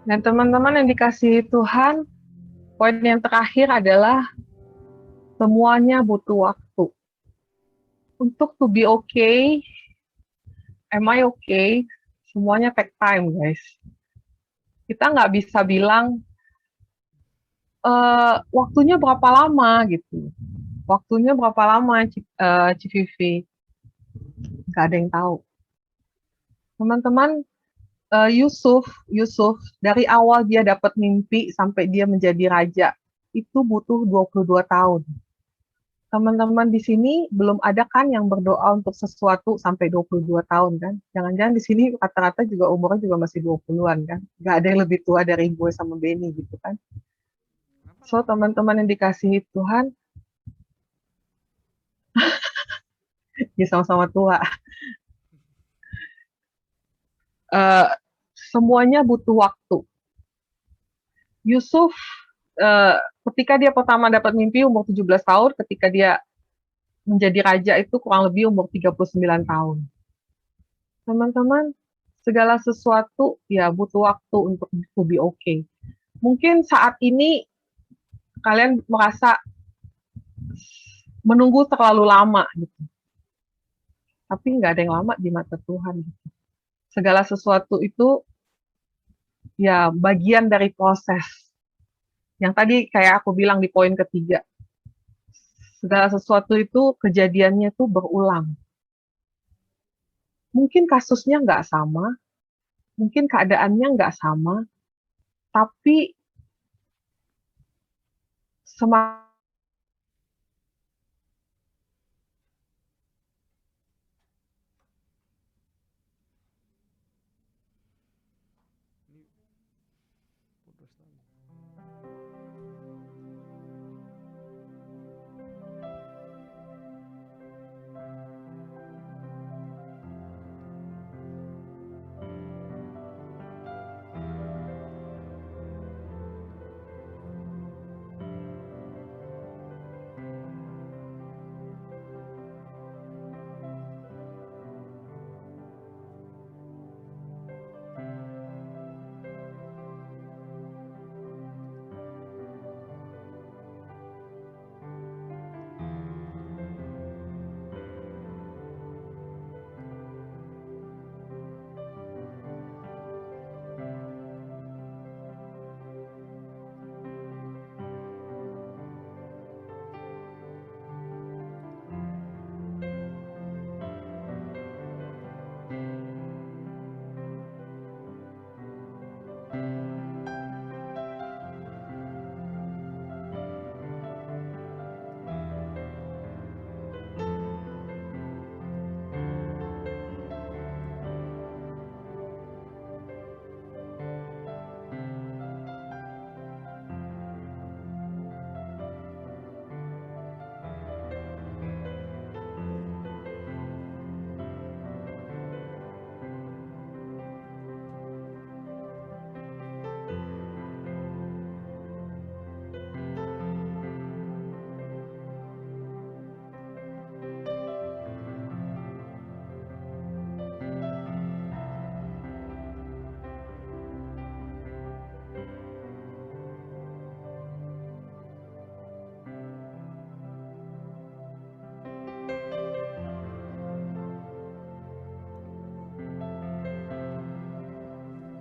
dan teman-teman yang dikasihi Tuhan, poin yang terakhir adalah semuanya butuh waktu. Untuk to be okay, am I okay, semuanya take time, guys. Kita nggak bisa bilang, waktunya berapa lama, gitu. Waktunya berapa lama, Civivi? Nggak ada yang tahu. Teman-teman, Yusuf, dari awal dia dapat mimpi sampai dia menjadi raja, itu butuh 22 tahun. Teman-teman di sini belum ada kan yang berdoa untuk sesuatu sampai 22 tahun kan? Jangan-jangan di sini rata-rata juga umurnya juga masih 20-an kan? Nggak ada yang lebih tua dari gue sama Benny gitu kan? So teman-teman yang dikasihi Tuhan, ya sama-sama tua. Semuanya butuh waktu. Yusuf ketika dia pertama dapat mimpi umur 17 tahun, ketika dia menjadi raja itu kurang lebih umur 39 tahun. Teman-teman, segala sesuatu ya butuh waktu untuk to be okay. Mungkin saat ini kalian merasa menunggu terlalu lama gitu. Tapi nggak ada yang lama di mata Tuhan gitu. Segala sesuatu itu ya bagian dari proses. Yang tadi kayak aku bilang di poin ketiga, segala sesuatu itu kejadiannya tuh berulang. Mungkin kasusnya nggak sama, mungkin keadaannya nggak sama, tapi semakin Ini putus lagi.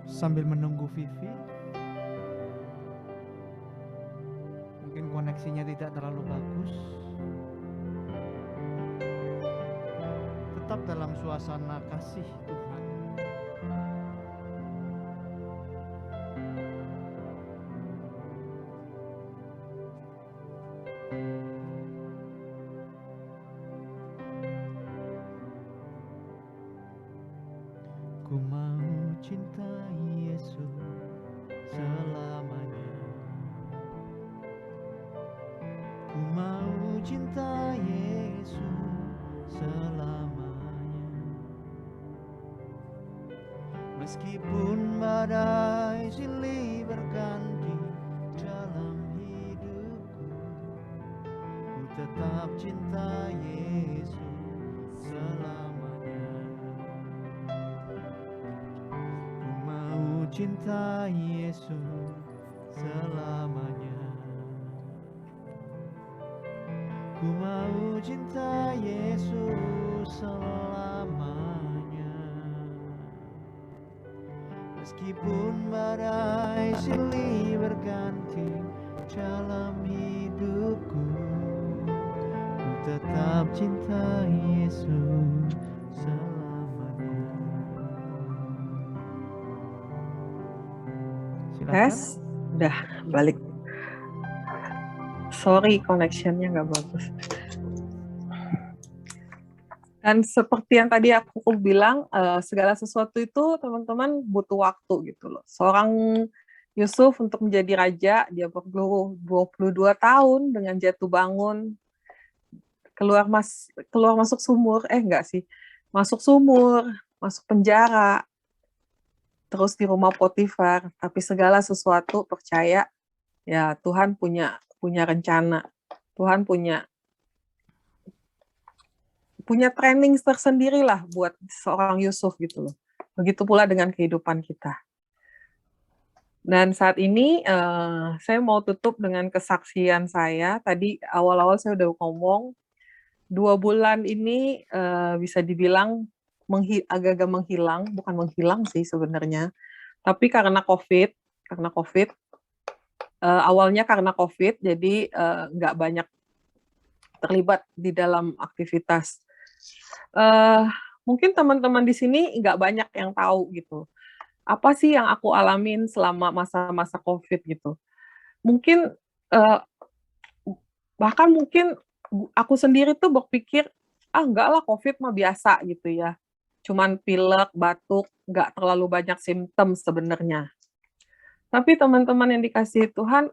Sambil menunggu Vivi, mungkin koneksinya tidak terlalu bagus. Tetap dalam suasana kasih Tuhan. Ku mau cintai Yesus selamanya. Ku mau cintai Yesus selamanya. Meskipun badai silih berganti dalam hidupku, ku tetap cinta Yesus selamanya. Ku mau cinta Yesus selamanya. Ku mau cinta Yesus selamanya. Meskipun badai silih berganti dalam hidupku, ku tetap cinta Yesus selamanya. Silakan. Tes, udah balik. Sorry, connectionnya nggak bagus. Dan seperti yang tadi aku bilang, segala sesuatu itu teman-teman butuh waktu gitu loh. Seorang Yusuf untuk menjadi raja, dia perlu 22 tahun dengan jatuh bangun, keluar masuk sumur, enggak sih, masuk sumur, masuk penjara, terus di rumah Potifar. Tapi segala sesuatu percaya, ya Tuhan punya rencana, Tuhan punya training tersendiri lah buat seorang Yusuf gitu loh. Begitu pula dengan kehidupan kita. Dan saat ini saya mau tutup dengan kesaksian saya. Tadi awal-awal saya udah ngomong, 2 bulan ini bisa dibilang agak-agak menghilang, bukan menghilang sih sebenarnya, tapi karena COVID, awalnya karena COVID, jadi nggak banyak terlibat di dalam aktivitas. Mungkin teman-teman di sini nggak banyak yang tahu gitu. Apa sih yang aku alamin selama masa-masa COVID gitu. Mungkin, bahkan mungkin aku sendiri tuh berpikir, enggak lah COVID mah biasa gitu ya. Cuman pilek, batuk, nggak terlalu banyak simptom sebenarnya. Tapi teman-teman yang dikasihi Tuhan,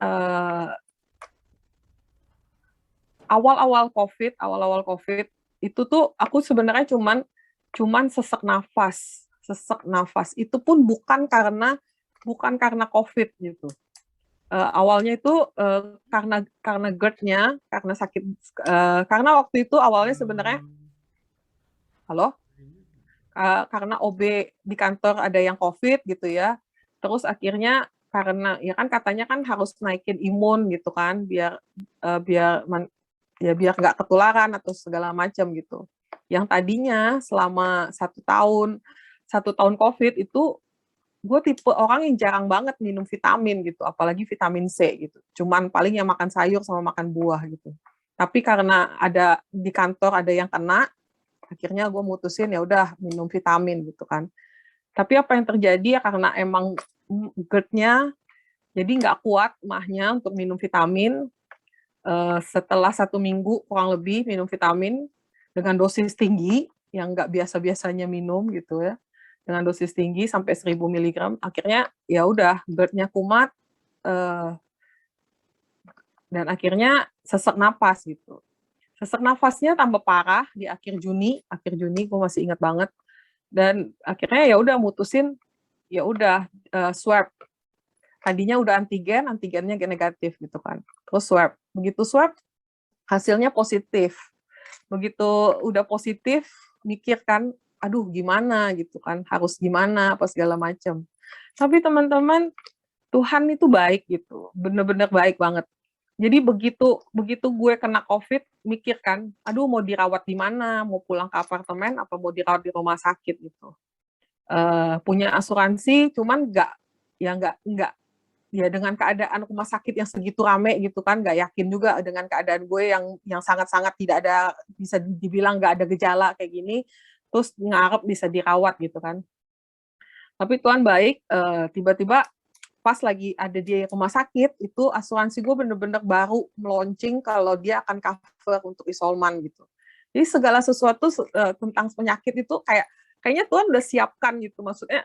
awal-awal COVID itu tuh aku sebenarnya cuman sesak nafas. Itu pun bukan karena COVID gitu. Awalnya itu karena GERD-nya, karena sakit, karena waktu itu awalnya sebenarnya, karena OB di kantor ada yang COVID gitu ya. Terus akhirnya karena ya kan katanya kan harus naikin imun gitu kan, biar nggak ketularan atau segala macam gitu. Yang tadinya selama 1 tahun COVID itu gue tipe orang yang jarang banget minum vitamin gitu, apalagi vitamin C gitu. Cuman paling yang makan sayur sama makan buah gitu. Tapi karena ada di kantor ada yang kena, akhirnya gue mutusin ya udah minum vitamin gitu kan. Tapi apa yang terjadi ya karena emang GERD-nya jadi nggak kuat mahnya untuk minum vitamin. Setelah 1 minggu kurang lebih minum vitamin dengan dosis tinggi yang nggak biasa-biasanya minum gitu ya, dengan dosis tinggi sampai 1000 mg, akhirnya ya udah GERD-nya kumat, dan akhirnya sesak napas gitu. Sesak nafasnya tambah parah di akhir Juni gue masih ingat banget, dan akhirnya ya udah mutusin ya udah swab. Tadinya udah antigennya negatif gitu kan. Terus swab. Begitu swab, hasilnya positif. Begitu udah positif, mikir kan, aduh gimana gitu kan, harus gimana, apa segala macam. Tapi teman-teman, Tuhan itu baik gitu, bener-bener baik banget. Jadi begitu gue kena COVID, mikir kan, aduh mau dirawat di mana, mau pulang ke apartemen, apa mau dirawat di rumah sakit gitu. punya asuransi, cuman nggak ya dengan keadaan rumah sakit yang segitu rame gitu kan, nggak yakin juga dengan keadaan gue yang sangat-sangat tidak ada, bisa dibilang nggak ada gejala kayak gini, terus ngarep bisa dirawat gitu kan. Tapi Tuhan baik, tiba-tiba pas lagi ada di rumah sakit, itu asuransi gue bener-bener baru launching kalau dia akan cover untuk isoman gitu. Jadi segala sesuatu tentang penyakit itu kayaknya Tuhan udah siapkan gitu, maksudnya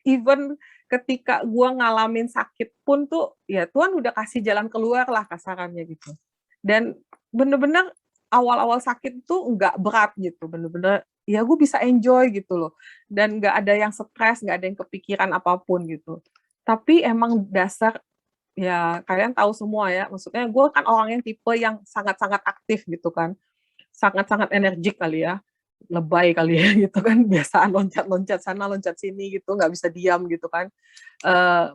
even ketika gue ngalamin sakit pun tuh, ya Tuhan udah kasih jalan keluar lah kasarannya gitu. Dan bener-bener awal-awal sakit tuh nggak berat gitu, bener-bener ya gue bisa enjoy gitu loh. Dan nggak ada yang stres, nggak ada yang kepikiran apapun gitu. Tapi emang dasar, ya kalian tahu semua ya, maksudnya gue kan orang yang tipe yang sangat-sangat aktif gitu kan, sangat-sangat energik kali ya, lebay kali ya gitu kan, biasaan loncat-loncat sana, loncat sini gitu, nggak bisa diam gitu kan.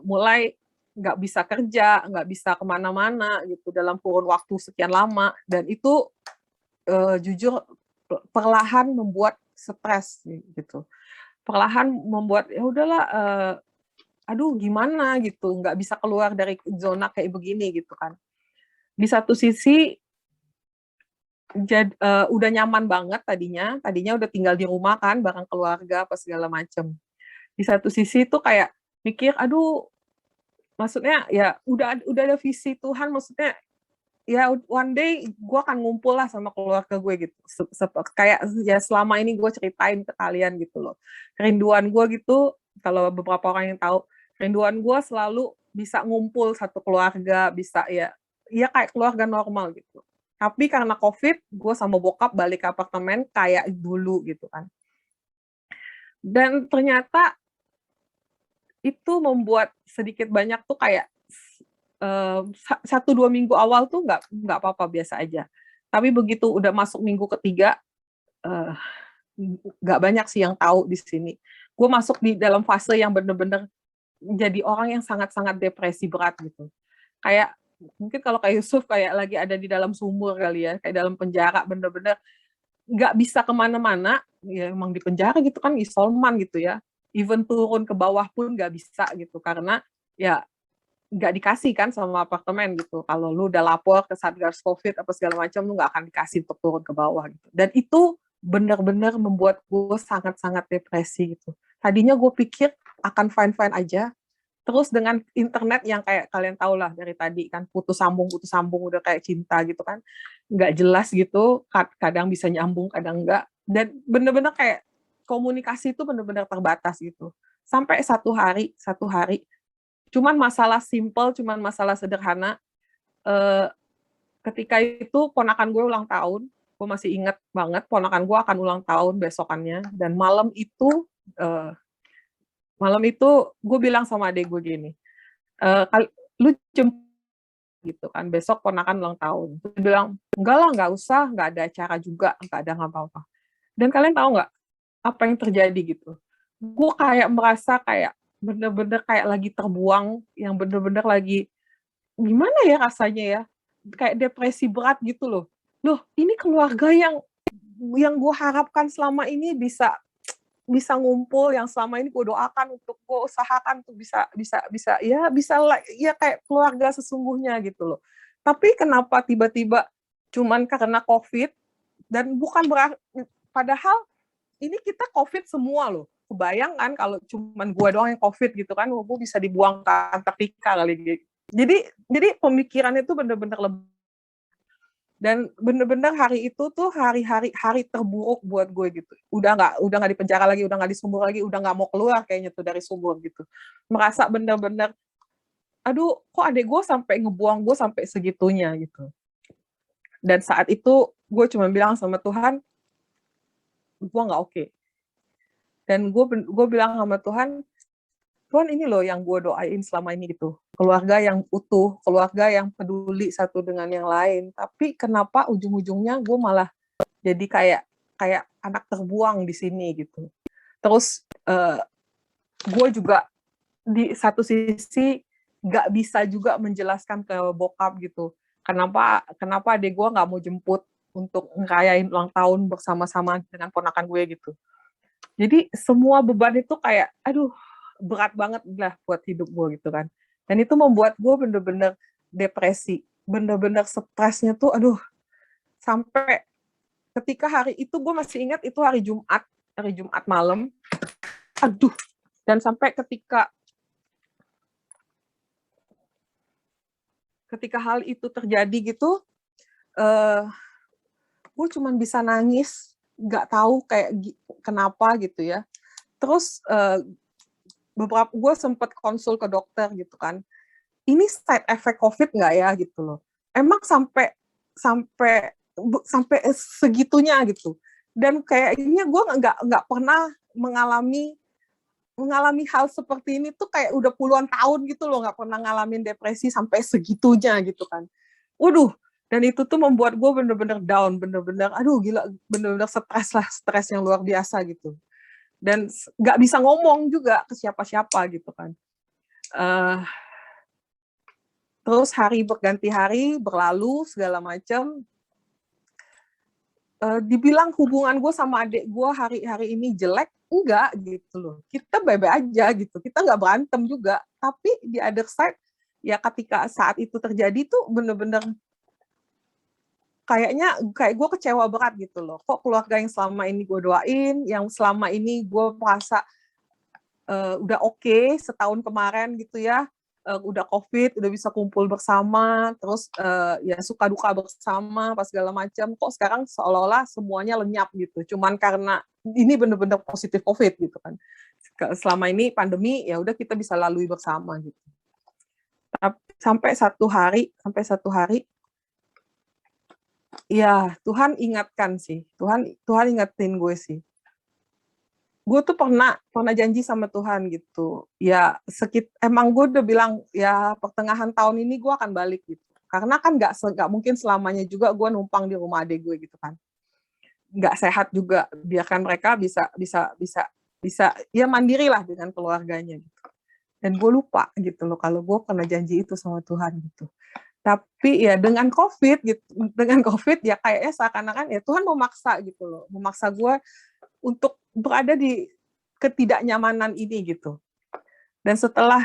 Mulai nggak bisa kerja, nggak bisa kemana-mana gitu dalam kurun waktu sekian lama, dan itu jujur perlahan membuat stres gitu. Perlahan membuat ya udahlah, aduh gimana gitu, nggak bisa keluar dari zona kayak begini gitu kan. Di satu sisi udah nyaman banget tadinya udah tinggal di rumah kan bareng keluarga apa segala macem. Di satu sisi tuh kayak mikir, aduh, maksudnya ya udah ada visi Tuhan, maksudnya ya one day gue akan ngumpul lah sama keluarga gue gitu. Kayak ya selama ini gue ceritain ke kalian gitu loh. Kerinduan gue gitu, kalau beberapa orang yang tahu, kerinduan gue selalu bisa ngumpul satu keluarga, bisa ya kayak keluarga normal gitu. Tapi karena COVID, gue sama bokap balik ke apartemen kayak dulu gitu kan. Dan ternyata itu membuat sedikit banyak tuh kayak 1-2 minggu awal tuh nggak apa-apa, biasa aja. Tapi begitu udah masuk minggu ketiga, eh, nggak banyak sih yang tahu di sini. Gue masuk di dalam fase yang bener-bener jadi orang yang sangat-sangat depresi berat gitu. Kayak mungkin kalau kayak Yusuf kayak lagi ada di dalam sumur kali ya, kayak dalam penjara, bener-bener nggak bisa kemana-mana, ya emang di penjara gitu kan, isoman gitu ya. Even turun ke bawah pun nggak bisa gitu, karena ya nggak dikasih kan sama apartemen gitu. Kalau lu udah lapor ke Satgas COVID apa segala macam, lu nggak akan dikasih untuk turun ke bawah gitu. Dan itu benar-benar membuat gue sangat-sangat depresi gitu. Tadinya gue pikir akan fine-fine aja, terus dengan internet yang kayak kalian tahu lah dari tadi kan, putus sambung udah kayak cinta gitu kan, nggak jelas gitu, kadang bisa nyambung kadang enggak, dan bener-bener kayak komunikasi itu bener-bener terbatas gitu. Sampai satu hari cuman masalah simple, cuman masalah sederhana, ketika itu ponakan gue ulang tahun, gue masih inget banget ponakan gue akan ulang tahun besokannya, dan malam itu gue bilang sama adek gue gini, "Lu jemput," gitu kan, "besok ponakan ulang tahun." Dia bilang, "Enggak lah, nggak usah, nggak ada acara juga, nggak ada apa-apa." Dan kalian tahu nggak apa yang terjadi gitu? Gue kayak merasa kayak bener-bener kayak lagi terbuang, yang bener-bener lagi gimana ya rasanya ya, kayak depresi berat gitu loh. Loh, ini keluarga yang gue harapkan selama ini bisa ngumpul, yang selama ini gue doakan, untuk gue usahakan tuh bisa kayak keluarga sesungguhnya gitu loh. Tapi kenapa tiba-tiba cuman karena COVID, dan bukan padahal ini kita COVID semua loh. Kebayang kan kalau cuman gue doang yang COVID gitu kan, gue bisa dibuang ke Antartika kali gitu. Jadi pemikiran itu bener-bener lebih, dan bener-bener hari itu tuh hari terburuk buat gue gitu. Udah nggak di penjara lagi, udah nggak di sumur lagi, udah nggak mau keluar kayaknya tuh dari sumur gitu. Merasa bener-bener, aduh kok adek gue sampai ngebuang gue sampai segitunya gitu. Dan saat itu gue cuma bilang sama Tuhan, gue nggak oke. Dan gue bilang sama Tuhan, Tuhan ini loh yang gue doain selama ini gitu. Keluarga yang utuh, keluarga yang peduli satu dengan yang lain. Tapi kenapa ujung-ujungnya gue malah jadi kayak anak terbuang di sini gitu. Terus gue juga di satu sisi nggak bisa juga menjelaskan ke bokap gitu. Kenapa adik gue nggak mau jemput untuk ngerayain ulang tahun bersama-sama dengan ponakan gue gitu. Jadi semua beban itu kayak, aduh, berat banget lah buat hidup gue gitu kan. Dan itu membuat gue bener-bener depresi, bener-bener stresnya tuh, aduh, sampai ketika hari itu gue masih ingat itu hari Jumat malam, aduh, dan sampai ketika hal itu terjadi gitu, gue cuman bisa nangis, nggak tahu kayak kenapa gitu ya. Terus beberapa gue sempat konsul ke dokter gitu kan, ini side effect COVID nggak ya gitu loh. Emang sampai segitunya gitu. Dan kayaknya gue nggak pernah mengalami hal seperti ini tuh kayak udah puluhan tahun gitu loh, nggak pernah ngalamin depresi sampai segitunya gitu kan. Waduh, dan itu tuh membuat gue bener-bener down, bener-bener, aduh gila, bener-bener stres yang luar biasa gitu. Dan nggak bisa ngomong juga ke siapa-siapa gitu kan. Terus hari berganti hari, berlalu, segala macam. Dibilang hubungan gue sama adik gue hari ini jelek, enggak gitu loh. Kita baik-baik aja gitu. Kita nggak berantem juga. Tapi di other side, ya ketika saat itu terjadi tuh bener-bener kayak gue kecewa berat gitu loh. Kok keluarga yang selama ini gue doain, yang selama ini gue merasa udah oke, setahun kemarin gitu ya, udah COVID, udah bisa kumpul bersama, terus ya suka duka bersama, pas segala macam, kok sekarang seolah-olah semuanya lenyap gitu. Cuman karena ini bener-bener positif COVID gitu kan. Selama ini pandemi, ya udah kita bisa lalui bersama gitu. Sampai satu hari, ya Tuhan ingatkan sih, Tuhan ingetin gue sih. Gue tuh pernah janji sama Tuhan gitu. Ya emang gue udah bilang ya pertengahan tahun ini gue akan balik gitu. Karena kan nggak mungkin selamanya juga gue numpang di rumah adik gue gitu kan. Nggak sehat juga. Biarkan mereka bisa ya mandiri lah dengan keluarganya gitu. Dan gue lupa gitu loh kalau gue pernah janji itu sama Tuhan gitu. Tapi ya dengan COVID ya kayaknya seakan-akan ya Tuhan memaksa gitu loh. Memaksa gue untuk berada di ketidaknyamanan ini gitu. Dan setelah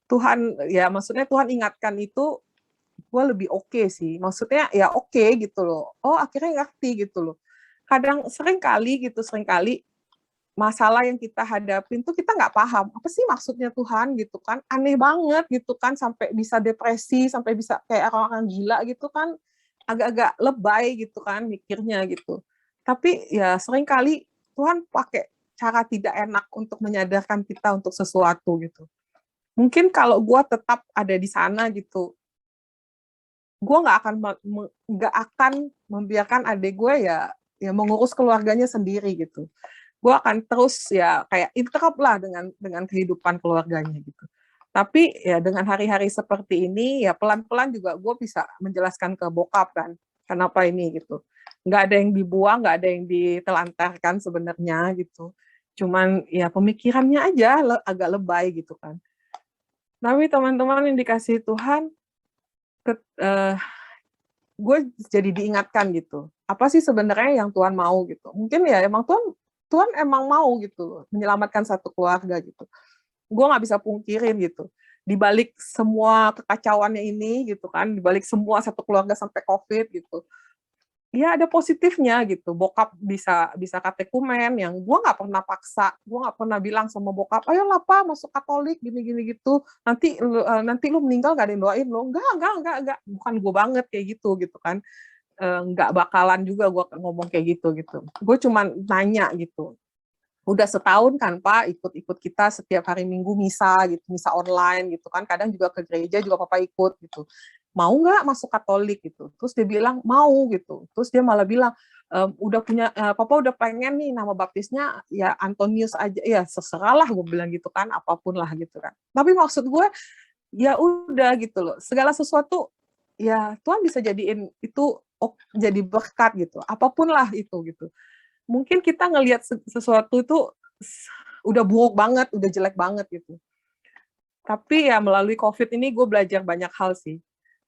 Tuhan ingatkan itu, gue lebih oke sih. Maksudnya ya oke gitu loh. Oh akhirnya ngerti gitu loh. Sering kali masalah yang kita hadapin tuh kita nggak paham. Apa sih maksudnya Tuhan gitu kan. Aneh banget gitu kan. Sampai bisa depresi, sampai bisa kayak orang-orang gila gitu kan. Agak-agak lebay gitu kan mikirnya gitu. Tapi ya sering kali Tuhan pakai cara tidak enak untuk menyadarkan kita untuk sesuatu gitu. Mungkin kalau gue tetap ada di sana gitu, gue nggak akan membiarkan adik gue ya mengurus keluarganya sendiri gitu. Gue akan terus ya kayak interrupt lah dengan kehidupan keluarganya gitu. Tapi ya dengan hari-hari seperti ini ya pelan-pelan juga gue bisa menjelaskan ke bokap kan kenapa ini gitu. Nggak ada yang dibuang, nggak ada yang ditelantarkan sebenarnya gitu. Cuman ya pemikirannya aja agak lebay gitu kan. Tapi teman-teman yang dikasihi Tuhan, gue jadi diingatkan gitu. Apa sih sebenarnya yang Tuhan mau gitu. Mungkin ya emang Tuhan emang mau gitu menyelamatkan satu keluarga gitu. Gue nggak bisa pungkirin gitu. Di balik semua kekacauannya ini gitu kan, di balik semua satu keluarga sampai COVID gitu. Ya ada positifnya gitu. Bokap bisa katekumen yang gue nggak pernah paksa, gue nggak pernah bilang sama bokap, ayolah Pak masuk Katolik gini gitu. Nanti lu meninggal nggak ada yang doain lo. Enggak. Bukan gue banget kayak gitu kan. Nggak bakalan juga gue ngomong kayak gitu. Gue cuman nanya gitu. Udah setahun kan Pak ikut kita setiap hari Minggu misa online gitu kan. Kadang juga ke gereja juga Papa ikut gitu. Mau nggak masuk Katolik gitu. Terus dia bilang mau gitu. Terus dia malah bilang Papa udah pengen nih nama baptisnya ya Antonius aja. Ya terserah lah gue bilang gitu kan, apapun lah gitu kan. Tapi maksud gue ya udah gitu loh. Segala sesuatu ya Tuhan bisa jadiin itu jadi berkat gitu. Apapun lah itu gitu. Mungkin kita ngelihat sesuatu itu udah buruk banget, udah jelek banget gitu. Tapi ya melalui COVID ini gue belajar banyak hal sih.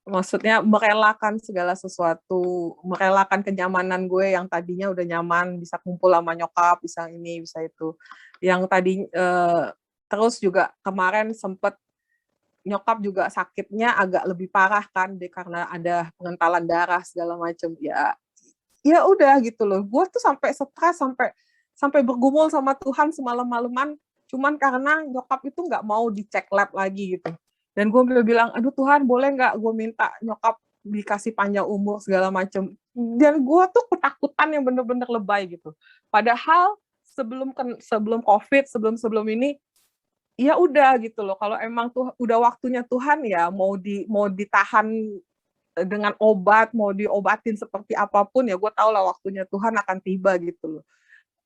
maksudnya merelakan segala sesuatu, merelakan kenyamanan gue yang tadinya udah nyaman, bisa kumpul sama nyokap, bisa ini, bisa itu. Yang tadi terus juga kemarin sempet nyokap juga sakitnya agak lebih parah kan, karena ada pengentalan darah segala macam. Ya udah gitu loh. Gue tuh sampai stres, sampai bergumul sama Tuhan semalam-malaman, cuman karena nyokap itu nggak mau dicek lab lagi gitu. Dan gue bilang, aduh Tuhan, boleh nggak gue minta nyokap dikasih panjang umur segala macam. Dan gue tuh ketakutan yang bener-bener lebay gitu. Padahal sebelum COVID, sebelum ini, ya udah gitu loh. Kalau emang tuh udah waktunya Tuhan, ya mau ditahan dengan obat, mau diobatin seperti apapun, ya gue tau lah waktunya Tuhan akan tiba gitu loh.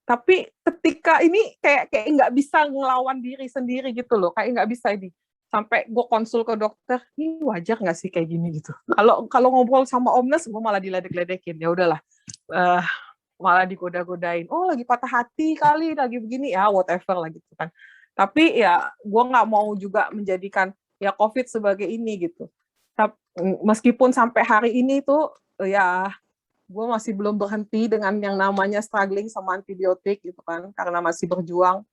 Tapi ketika ini kayak nggak bisa ngelawan diri sendiri gitu loh, kayak nggak bisa ini. Sampai gue konsul ke dokter, ini wajar nggak sih kayak gini gitu. Kalau ngobrol sama Omnes, gue malah diledek-ledekin. Ya udahlah, malah digoda-godain. Oh lagi patah hati kali, lagi begini, ya whatever lah gitu kan. Tapi ya gue nggak mau juga menjadikan ya COVID sebagai ini gitu. Meskipun sampai hari ini tuh ya gue masih belum berhenti dengan yang namanya struggling sama antibiotik gitu kan, karena masih berjuang,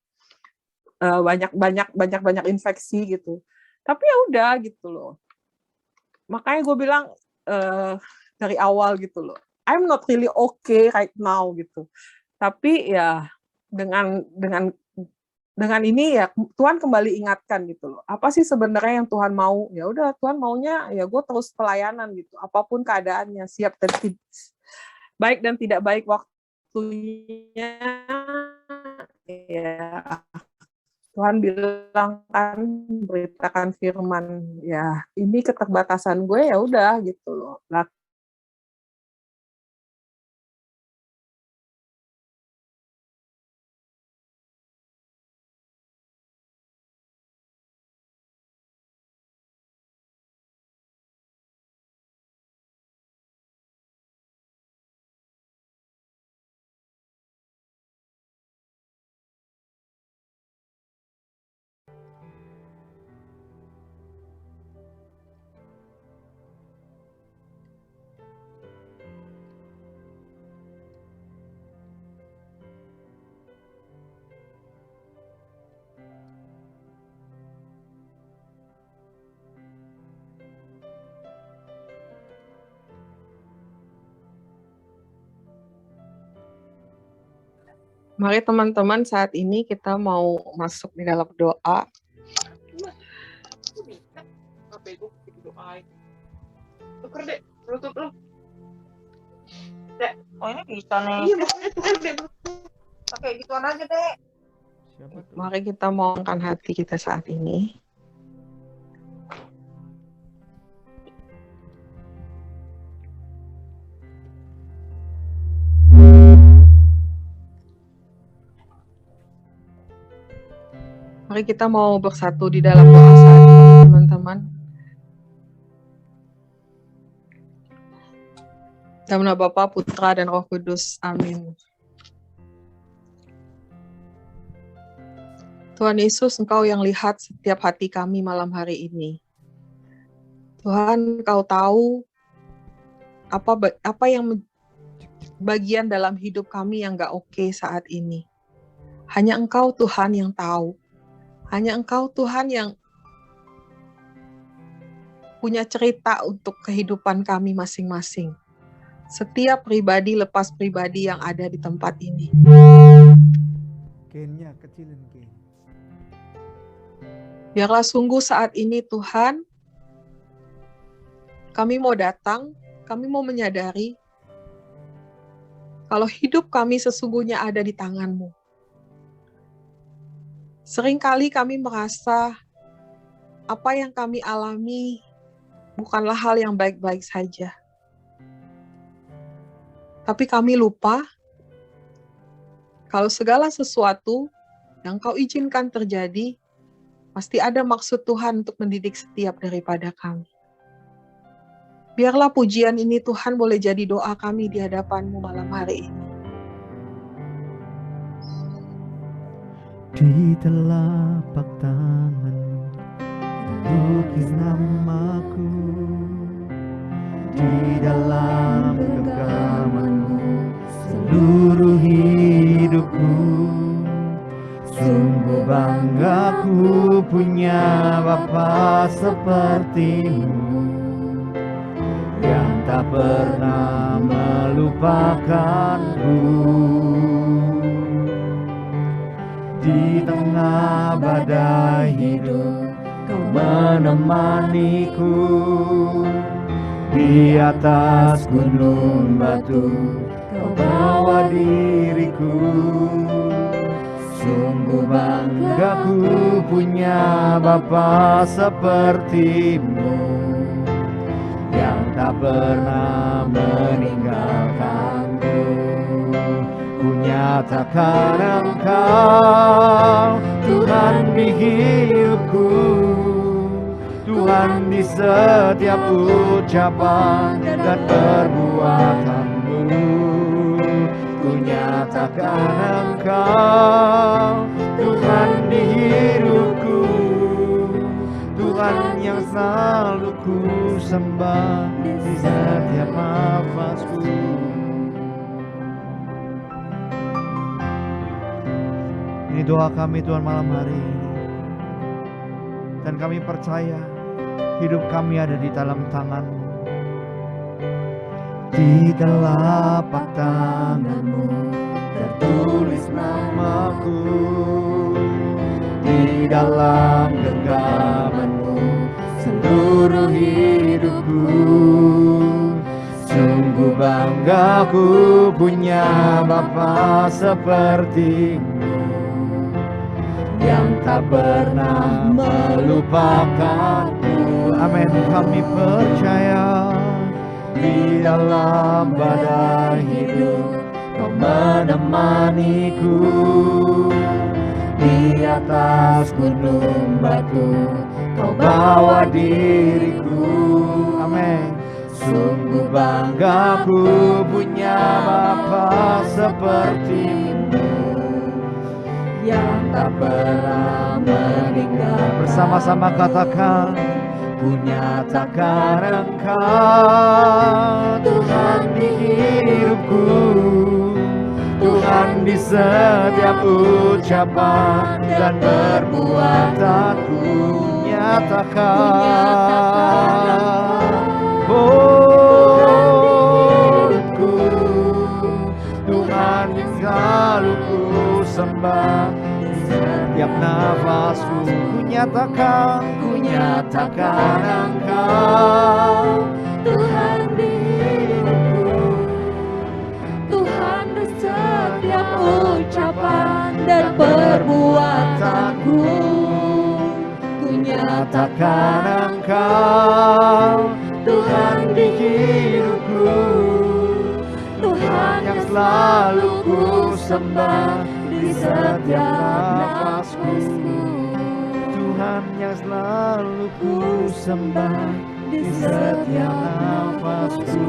banyak infeksi gitu. Tapi ya udah gitu loh. Makanya gue bilang dari awal gitu loh, I'm not really okay right now gitu. Tapi ya dengan ini ya Tuhan kembali ingatkan gitu loh. Apa sih sebenarnya yang Tuhan mau? Ya udah, Tuhan maunya ya gue terus pelayanan gitu. Apapun keadaannya, siap dan baik dan tidak baik waktunya, ya Tuhan bilang kan, beritakan firman. Ya ini keterbatasan gue, ya udah gitu loh. Mari teman-teman, saat ini kita mau masuk di dalam doa. Tuker dek, tutup lu. Dek, oh ini bisa nih. Iya, oke, gituan aja dek. Mari kita mohonkan hati kita saat ini. Mari kita mau bersatu di dalam doa saat ini, teman-teman. Dalam nama Bapa, Putra, dan Roh Kudus. Amin. Tuhan Yesus, Engkau yang lihat setiap hati kami malam hari ini. Tuhan, Engkau tahu apa yang bagian dalam hidup kami yang gak oke saat ini. Hanya Engkau Tuhan yang tahu. Hanya Engkau Tuhan yang punya cerita untuk kehidupan kami masing-masing. Setiap pribadi lepas pribadi yang ada di tempat ini. Gennya kecilin Gen. Biarlah sungguh saat ini Tuhan, kami mau datang, kami mau menyadari kalau hidup kami sesungguhnya ada di tangan-Mu. Seringkali kami merasa apa yang kami alami bukanlah hal yang baik-baik saja. Tapi kami lupa kalau segala sesuatu yang Kau izinkan terjadi, pasti ada maksud Tuhan untuk mendidik setiap daripada kami. Biarlah pujian ini Tuhan boleh jadi doa kami di hadapan-Mu malam hari ini. Di telapak tangan-Mu lukis namaku punya Bapa seperti-Mu, yang tak pernah melupakanku. Di tengah badai hidup Kau menemaniku, di atas gunung batu Kau bawa diriku. Sungguh bangga ku punya Bapa seperti-Mu, yang tak pernah meninggalkanku. Ku nyatakan Engkau Tuhan di hidupku, Tuhan di setiap ucapan dan perbuatanmu. Ku nyatakan Engkau Tuhan di hidupku, Tuhan yang selalu ku sembah di setiap nafasku. Ini doa kami Tuhan malam hari ini, dan kami percaya hidup kami ada di dalam tangan-Mu. Di telapak tangan-Mu tertulis namaku, di dalam genggaman-Mu seluruh hidupku. Sungguh bangga ku punya Bapa seperti-Mu, yang tak pernah melupakanku. Amin. Kami percaya di dalam badai hidup Kau menemaniku, di atas gunung batu Kau bawa diriku. Amin. Sungguh bangga ku punya Bapa seperti-Mu, yang tak pernah meninggal. Bersama-sama katakan, ku nyatakan Engkau Tuhan di hidupku, Tuhan di setiap ucapan dan perbuatanku. Nyatakan, oh Tuhan yang selalu ku sembah di setiap nafasku. Ku nyatakan Engkau Tuhan di hidupku, Tuhan di setiap ucapan dan perbuatanku. Ku nyatakan Engkau Tuhan di hidupku, Tuhan yang selalu ku sembah di setiap nafasku. Tuhan yang selalu ku sembah di setiap nafasku.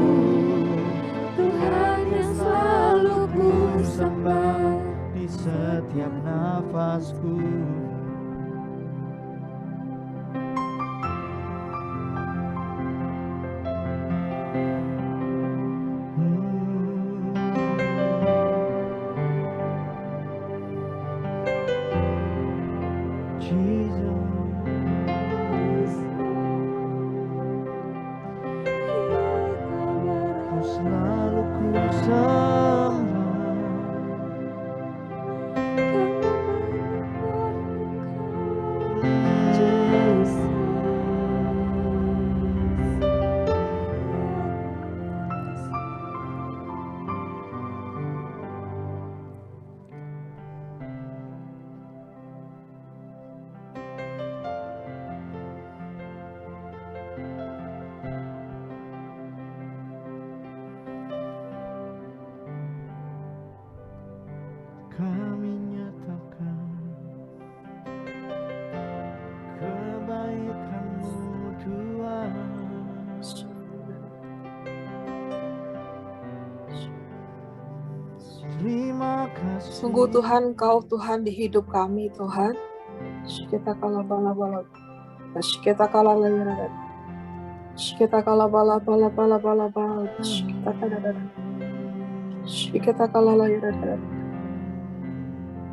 Tuhan yang selalu ku sembah di setiap nafasku. Kami nyatakan kebaikan-Mu Tuhan. Terima kasih. Sungguh Tuhan, Kau Tuhan di hidup kami Tuhan. Kita kalah bala-bala. Kita kalah layar. Kita kalah bala-bala. Kita kalah layar.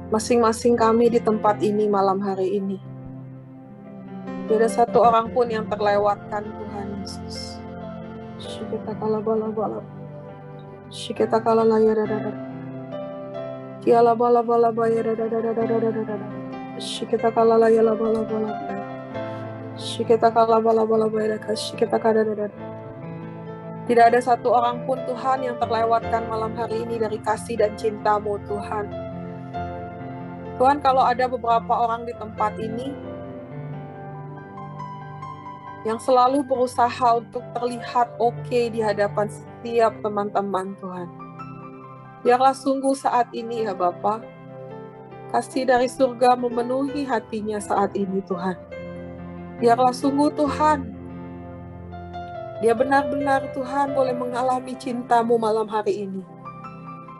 Masing-masing kami di tempat ini malam hari ini, Tidak ada satu orang pun yang terlewatkan Tuhan Yesus. Shiketa kala bala bala. Shiketa kala laya dada. Kiala bala bala baya dada. Shiketa kala laya la bala bala. Shiketa kala bala bala baya dada. Shiketa kada dada. Tidak ada satu orang pun Tuhan yang terlewatkan malam hari ini dari kasih dan cinta-Mu Tuhan. Tuhan, kalau ada beberapa orang di tempat ini yang selalu berusaha untuk terlihat oke di hadapan setiap teman-teman Tuhan. Biarlah sungguh saat ini ya Bapa, kasih dari surga memenuhi hatinya saat ini Tuhan. Biarlah sungguh Tuhan, dia benar-benar Tuhan boleh mengalami cinta-Mu malam hari ini.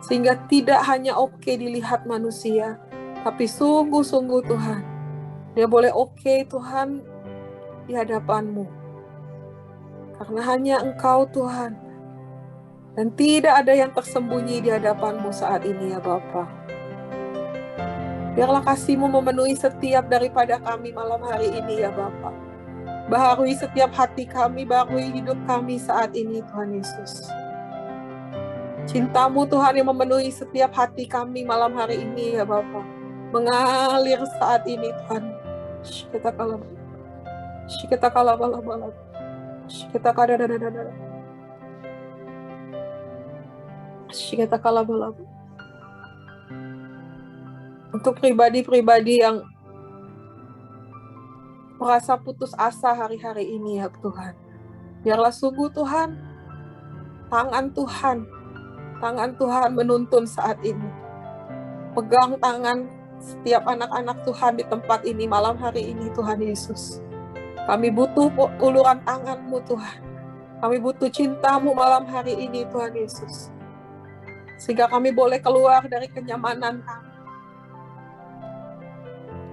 Sehingga tidak hanya oke dilihat manusia, tapi sungguh-sungguh Tuhan, dia boleh oke Tuhan di hadapan-Mu. Karena hanya Engkau Tuhan. Dan tidak ada yang tersembunyi di hadapan-Mu saat ini ya Bapa. Biarlah kasih-Mu memenuhi setiap daripada kami malam hari ini ya Bapa. Baharui setiap hati kami, baharui hidup kami saat ini Tuhan Yesus. Cinta-Mu Tuhan yang memenuhi setiap hati kami malam hari ini ya Bapa. Mengalir saat ini Tuhan. Kita kalah. Kita kalah bala-bala. Kita kada dada. Kita kalah bala. Untuk pribadi-pribadi yang merasa putus asa hari-hari ini ya Tuhan. Biarlah sungguh Tuhan, tangan Tuhan menuntun saat ini. Pegang tangan setiap anak-anak Tuhan di tempat ini malam hari ini Tuhan Yesus. Kami butuh uluran tangan-Mu Tuhan. Kami butuh cinta-Mu malam hari ini Tuhan Yesus. Sehingga kami boleh keluar dari kenyamanan kami.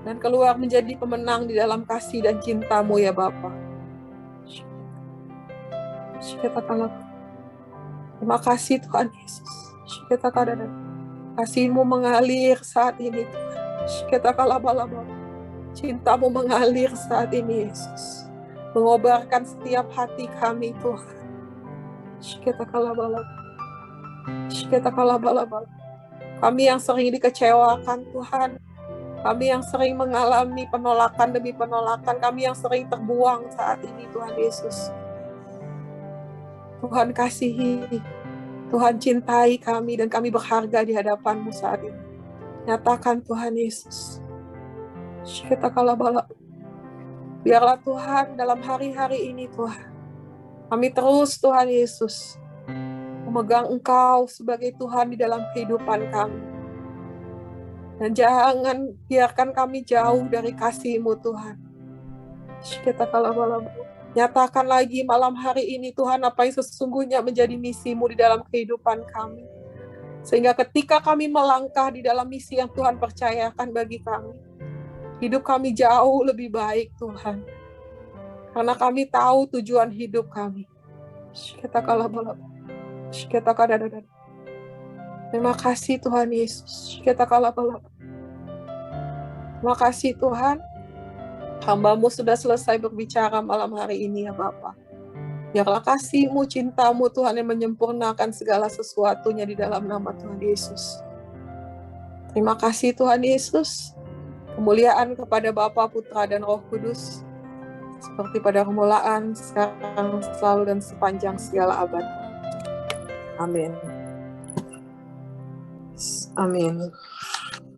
Dan keluar menjadi pemenang di dalam kasih dan cinta-Mu ya Bapa. Terima kasih Tuhan Yesus. Kasih-Mu mengalir saat ini Tuhan. Cinta-Mu mengalir saat ini Yesus. Mengobarkan setiap hati kami Tuhan. Kami yang sering dikecewakan Tuhan. Kami yang sering mengalami penolakan demi penolakan. Kami yang sering terbuang saat ini Tuhan Yesus. Tuhan kasihi. Tuhan cintai kami dan kami berharga di hadapan-Mu saat ini. Nyatakan Tuhan Yesus. Kita kalah balap. Biarlah Tuhan dalam hari-hari ini Tuhan. Kami terus Tuhan Yesus. Memegang Engkau sebagai Tuhan di dalam kehidupan kami. Dan jangan biarkan kami jauh dari kasih-Mu Tuhan. Kita kalah balap. Nyatakan lagi malam hari ini Tuhan apa yang sesungguhnya menjadi misi-Mu di dalam kehidupan kami. Sehingga ketika kami melangkah di dalam misi yang Tuhan percayakan bagi kami, hidup kami jauh lebih baik Tuhan. Karena kami tahu tujuan hidup kami. Kita kalah balap. Kita kada. Terima kasih Tuhan Yesus. Kita kalah balap. Terima kasih Tuhan. Hamba-Mu sudah selesai berbicara malam hari ini ya Bapa. Biarlah kasih-Mu, cinta-Mu Tuhan yang menyempurnakan segala sesuatunya di dalam nama Tuhan Yesus. Terima kasih Tuhan Yesus. Kemuliaan kepada Bapa, Putra, dan Roh Kudus. Seperti pada permulaan, sekarang, selalu, dan sepanjang segala abad. Amin. Amin.